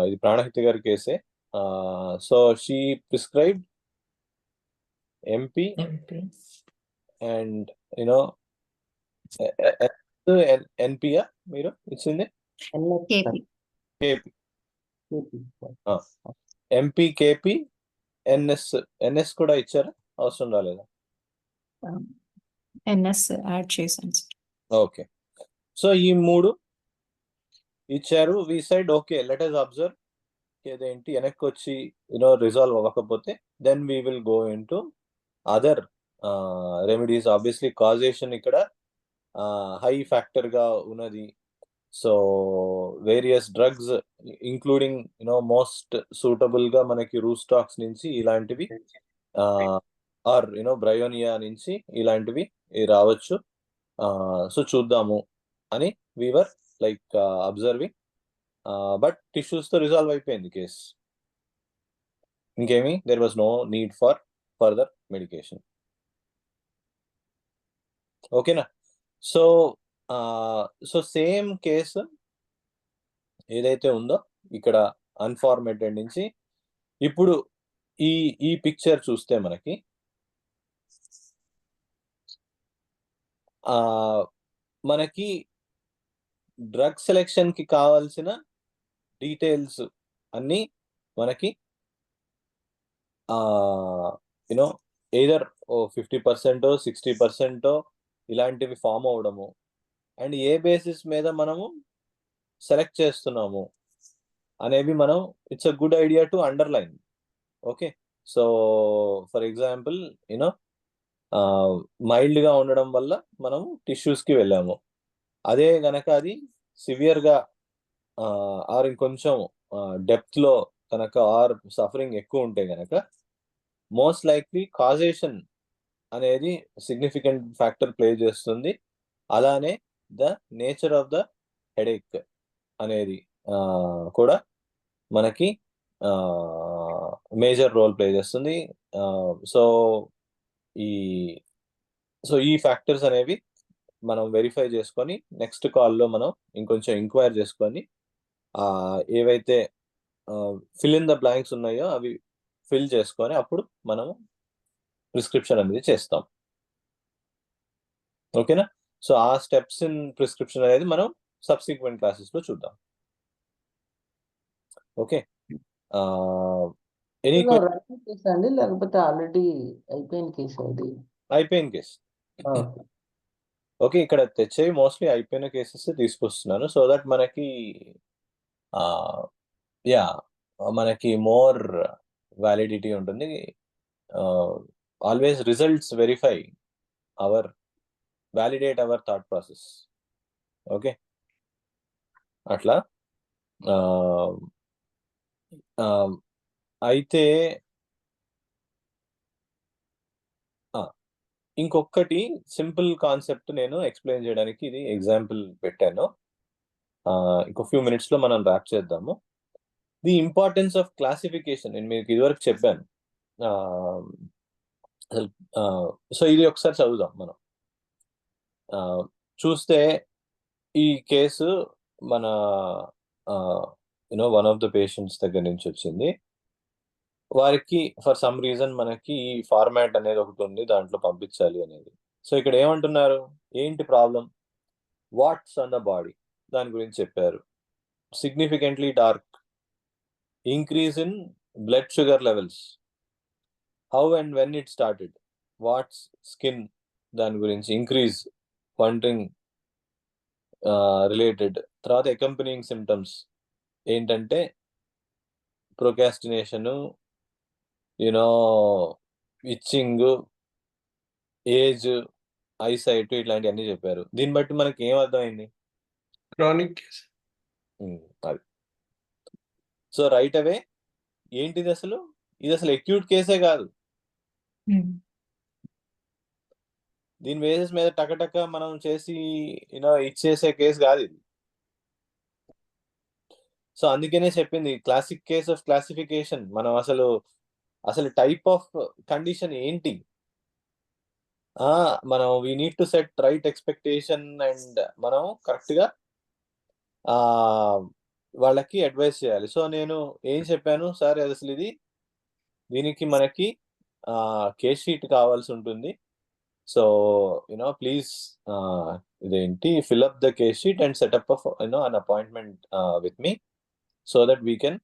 ఇది ప్రాణహిత గారి కేసే. So she prescribed MP and ఎన్పియా మీరు ఇచ్చింది KP KP, MP KP NS కూడా ఇచ్చారా? అవసరం రాలేదా? ఎన్ఎస్ యాడ్ చేశాను సార్. ఓకే. సో ఈ 3 ఇచ్చారు. We said okay let us observe ఏదేంటి వెనక్కి వచ్చి రిజాల్వ్ అవ్వకపోతే then we will go in to other remedies. Obviously causation ఇక్కడ హై ఫ్యాక్టర్ గా ఉన్నది. So various drugs including most suitable గా మనకి రూస్టాక్స్ నుంచి ఇలాంటివి ఆర్ బ్రయోనియా నుంచి ఇలాంటివి రావచ్చు. సో చూద్దాము అని we were like observing. But tissues తో రిజాల్వ్ అయిపోయింది కేసు. ఇంకేమి there was no need for further medication. ఓకేనా? సో సేమ్ కేసు ఏదైతే ఉందో ఇక్కడ అన్ఫార్మేటెడ్ నుంచి ఇప్పుడు ఈ పిక్చర్ చూస్తే మనకి మనకి డ్రగ్ సెలెక్షన్ కి కావాల్సిన డీటెయిల్స్ అన్ని మనకి ఎయిదర్ 50% 60% ఇలాంటివి ఫామ్ అవడము అండ్ ఏ బేసిస్ మీద మనము సెలెక్ట్ చేస్తున్నాము అనేవి మనం it's a good idea to underline. Okay. So for example mild గా ఉండడం వల్ల మనము టిష్యూస్ కి వెళ్ళాము. అదే గనక అది సివియర్ గా ఆర్ ఇంకొంచెం డెప్త్ లో కనుక ఆర్ సఫరింగ్ ఎక్కువ ఉంటే గనక మోస్ట్ లైక్లీ కాజేషన్ అనేది సిగ్నిఫికెంట్ ఫ్యాక్టర్ ప్లే చేస్తుంది. అలానే the nature of the headache అనేది కూడా మనకి మేజర్ రోల్ ప్లే చేస్తుంది. సో ఈ ఫ్యాక్టర్స్ అనేవి మనం వెరిఫై చేసుకొని నెక్స్ట్ కాల్లో మనం ఇంకొంచెం ఎంక్వైర్ చేసుకొని ఏవైతే ఫిల్ ఇన్ ద బ్లాంక్స్ ఉన్నాయో అవి ఫిల్ చేసుకొని అప్పుడు మనము ప్రిస్క్రిప్షన్ అనేది చేస్తాం. ఓకేనా? సో ఆ స్టెప్స్ ఇన్ ప్రిస్క్రిప్షన్ అనేది మనం సబ్సిక్వెంట్ క్లాసెస్లో చూద్దాం. ఓకే, ఎనీ రన్నింగ్ కేసా అండి లేకపోతే ఆల్రెడీ అయిపోయిన కేసా అది? అయిపోయిన కేసు. ఓకే. ఓకే, ఇక్కడ తెచ్చేవి మోస్ట్లీ అయిపోయిన కేసెస్ తీసుకొస్తున్నాను సో దట్ మనకి యా మనకి మోర్ వ్యాలిడిటీ ఉంటుంది. Always results verify validate our thought process. Okay, అట్లా అయితే ఇంకొకటి సింపుల్ కాన్సెప్ట్ నేను ఎక్స్ప్లెయిన్ చేయడానికి ఇది ఎగ్జాంపుల్ పెట్టాను. ఇంకో ఫ్యూ మినిట్స్లో మనం ర్యాప్ చేద్దాము. ది ఇంపార్టెన్స్ ఆఫ్ క్లాసిఫికేషన్ నేను మీకు ఇదివరకు చెప్పాను. సో ఇది ఒకసారి చదువుదాం మనం. చూస్తే ఈ కేసు మన వన్ ఆఫ్ ద పేషెంట్స్ దగ్గర నుంచి వచ్చింది. వారికి ఫర్ సమ్ రీజన్ మనకి ఈ ఫార్మాట్ అనేది ఒకటి ఉంది, దాంట్లో పంపించాలి అనేది. సో ఇక్కడ ఏమంటున్నారు, ఏంటి problem? What's on the body, దాని గురించి చెప్పారు. Significantly dark, increase in blood sugar levels, how and when it started, what's skin, దాని గురించి ఇంక్రీజ్, వండరింగ్ రిలేటెడ్. తర్వాత అకంపెనింగ్ సిమ్టమ్స్ ఏంటంటే ప్రొకాస్టినేషను, ఇచ్చింగ్, ఏజ్, ఐసైట్, ఇట్లాంటివన్నీ చెప్పారు. దీన్ని బట్టి మనకి ఏం అర్థమైంది? Chronic case. అది సో రైట్ అవే ఏంటిది అసలు? ఇది అసలు అక్యూట్ కేసే కాదు. దీని బేసిస్ మీద టకటక మనం చేసి ఇచ్చేసే కేసు కాదు ఇది. సో అందుకనే చెప్పింది క్లాసిక్ కేస్ ఆఫ్ క్లాసిఫికేషన్. మనం అసలు టైప్ ఆఫ్ కండిషన్ ఏంటి, మనం we need to set right expectation and మనం కరెక్ట్గా వాళ్ళకి అడ్వైస్ చేయాలి. సో నేను ఏం చెప్పాను సార్, అసలు దీనికి మనకి కేస్ షీట్ కావాల్సి ఉంటుంది. సో ప్లీజ్ ఇదేంటి fill up the case sheet and setup of an appointment with me so that we can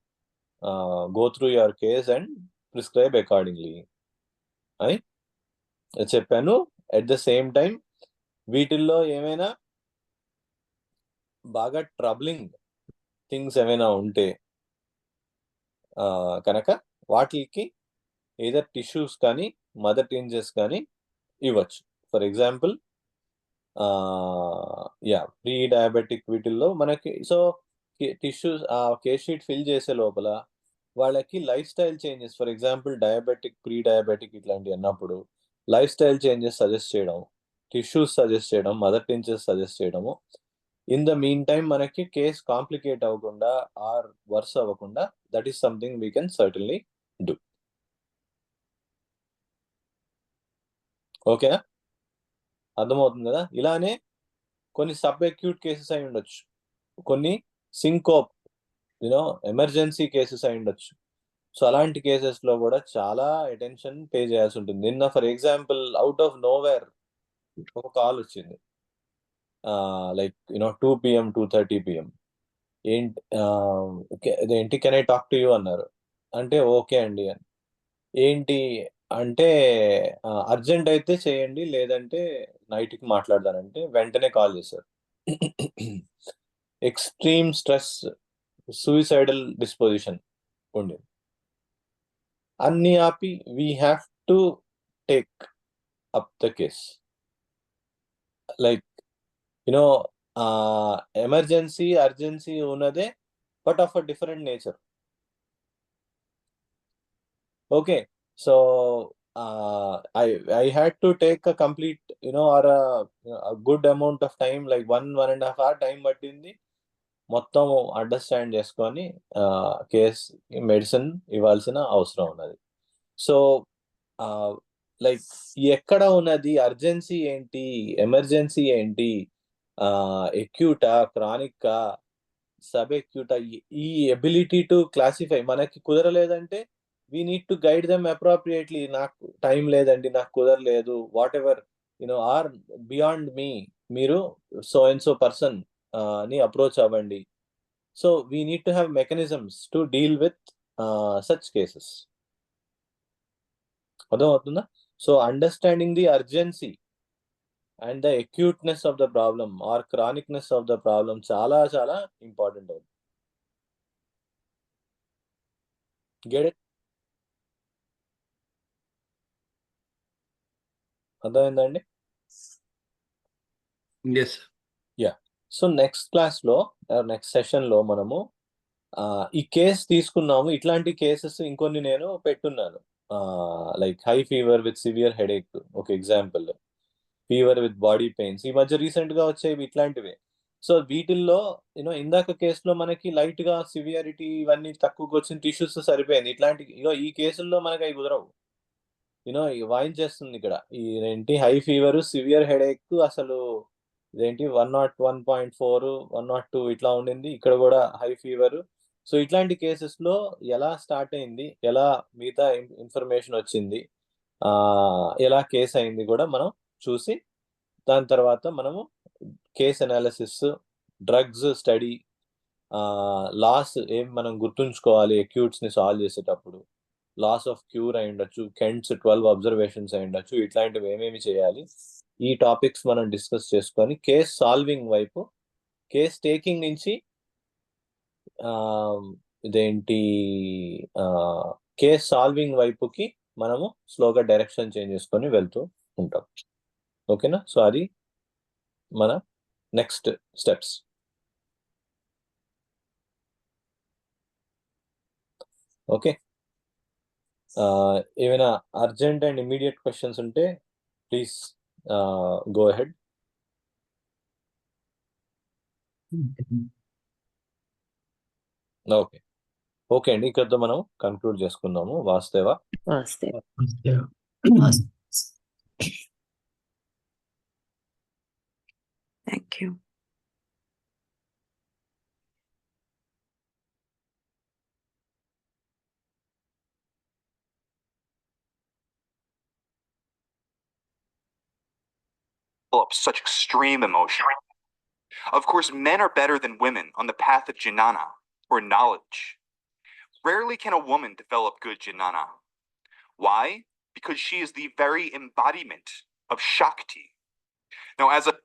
go through your case and prescribe accordingly అని చెప్పాను. అట్ ద సేమ్ టైం వీటిల్లో ఏమైనా బాగా troubling things ఏమైనా ఉంటే కనుక వాటికి ఏదర్ టిష్యూస్ కానీ మదర్ టింజెస్ కానీ ఇవ్వచ్చు. ఫర్ ఎగ్జాంపుల్ ప్రీ డయాబెటిక్ వీటిల్లో మనకి so tissues case sheet fill చేసే లోపల వాళ్ళకి life style changes, for example diabetic, pre diabetic ఇట్లాంటివి అన్నప్పుడు లైఫ్ స్టైల్ చేంజెస్ సజెస్ట్ చేయడం, టిష్యూస్ సజెస్ట్ చేయడం, మదర్ టింజెస్ సజెస్ట్ చేయడము. ఇన్ ద మీన్ టైం మనకి కేస్ కాంప్లికేట్ అవ్వకుండా ఆర్ వర్స్ అవ్వకుండా that is something we can certainly do. ఓకేనా? అర్థమవుతుంది కదా? ఇలానే కొన్ని సబ్ అక్యూట్ కేసెస్ అయి ఉండొచ్చు, కొన్ని సింకోప్ ఎమర్జెన్సీ కేసెస్ అయి ఉండొచ్చు. సో అలాంటి కేసెస్లో కూడా చాలా అటెన్షన్ పే చేయాల్సి ఉంటుంది. నిన్న for example out of nowhere ఒక కాల్ వచ్చింది, లైక్ 2 PM 2:30 PM. ఏంటి can I talk to you అన్నారు. అంటే ఓకే అండి అని. ఏంటి అంటే అర్జెంట్ అయితే చేయండి, లేదంటే నైట్కి మాట్లాడదానంటే వెంటనే కాల్ చేశారు. ఎక్స్ట్రీమ్ స్ట్రెస్, సూయిసైడల్ డిస్పోజిషన్ ఉండే. అన్ని ఆపి we have to take up the case. Like emergency, urgency ఉన్నదే, but of a different nature. Okay, so I had to take a complete or a good amount of time, like 1.5 hour time పట్టింది మొత్తం understand చేసుకొని case medicine ఇవ్వాల్సిన అవసరం ఉన్నది. So like ఎక్కడ ఉన్నది urgency ఏంటి, ఎమర్జెన్సీ ఏంటి, ఎక్యూటా, క్రానికా, సబ్ ఎక్యూటా, ఈ ఎబిలిటీ టు క్లాసిఫై మనకి కుదరలేదంటే we need to guide them appropriately. నాకు టైం లేదండి, నాకు కుదరలేదు, whatever are beyond me, మీరు సో అండ్ సో పర్సన్ ని అప్రోచ్ అవ్వండి. So we need to have mechanisms to deal with such cases. అర్థమవుతుందా? So understanding the urgency and the acuteness of the problem or chronicness of the problem చాలా చాలా important అవుతుంది. Get it? అర్థమైందండి? Yes, sir. So next క్లాస్లో next సెషన్లో మనము ఈ case తీసుకున్నాము. ఇట్లాంటి కేసెస్ ఇంకొన్ని నేను పెట్టున్నాను. Like high fever with severe headache ఒక example, fever with body pains, ఈ మధ్య రీసెంట్ గా వచ్చేవి ఇట్లాంటివే. సో వీటిల్లో ఇందాక కేసులో మనకి లైట్ గా సివియారిటీ ఇవన్నీ తక్కువగా వచ్చిన టిష్యూస్ సరిపోయింది. ఇట్లాంటి ఈ కేసుల్లో మనకి అవి కుదరవు. వాయించేస్తుంది ఇక్కడ. ఏంటి హై ఫీవర్, సివియర్ హెడేక్, అసలు ఇదేంటి 101.4, 102 ఇట్లా ఉండింది. ఇక్కడ కూడా హై ఫీవర్. సో ఇట్లాంటి కేసెస్ లో ఎలా స్టార్ట్ అయింది, ఎలా మిగతా ఇన్ఫర్మేషన్ వచ్చింది, ఎలా కేసు అయింది కూడా మనం చూసి దాని తర్వాత మనము కేస్ అనాలిసిస్, డ్రగ్స్ స్టడీ, లాస్ ఏం మనం గుర్తుంచుకోవాలి అక్యూట్స్ ని సాల్వ్ చేసేటప్పుడు, లాస్ ఆఫ్ క్యూర్ అయి ఉండొచ్చు, కెంట్స్ 12 అబ్జర్వేషన్స్ అయి ఉండొచ్చు, ఇట్లాంటివి ఏమేమి చేయాలి, ఈ టాపిక్స్ మనం డిస్కస్ చేసుకొని కేస్ సాల్వింగ్ వైపు, కేస్ టేకింగ్ నుంచి ఇదేంటి కేస్ సాల్వింగ్ వైపుకి మనము స్లోగా డైరెక్షన్ చేంజ్ చేసుకొని వెళ్తూ ఉంటాం. ఓకేనా? సో అది మన నెక్స్ట్ స్టెప్స్. ఓకే, ఏమైనా అర్జెంట్ అండ్ ఇమీడియట్ క్వశ్చన్స్ ఉంటే please go ahead. Okay okay అండి, ఇక్కడతో మనం కన్క్లూడ్ చేసుకుందాము. వాస్తవ thank you. Up such extreme emotion. Of course, men are better than women on the path of jnana, or knowledge. Rarely can a woman develop good jnana. Why? Because she is the very embodiment of Shakti. Now, as a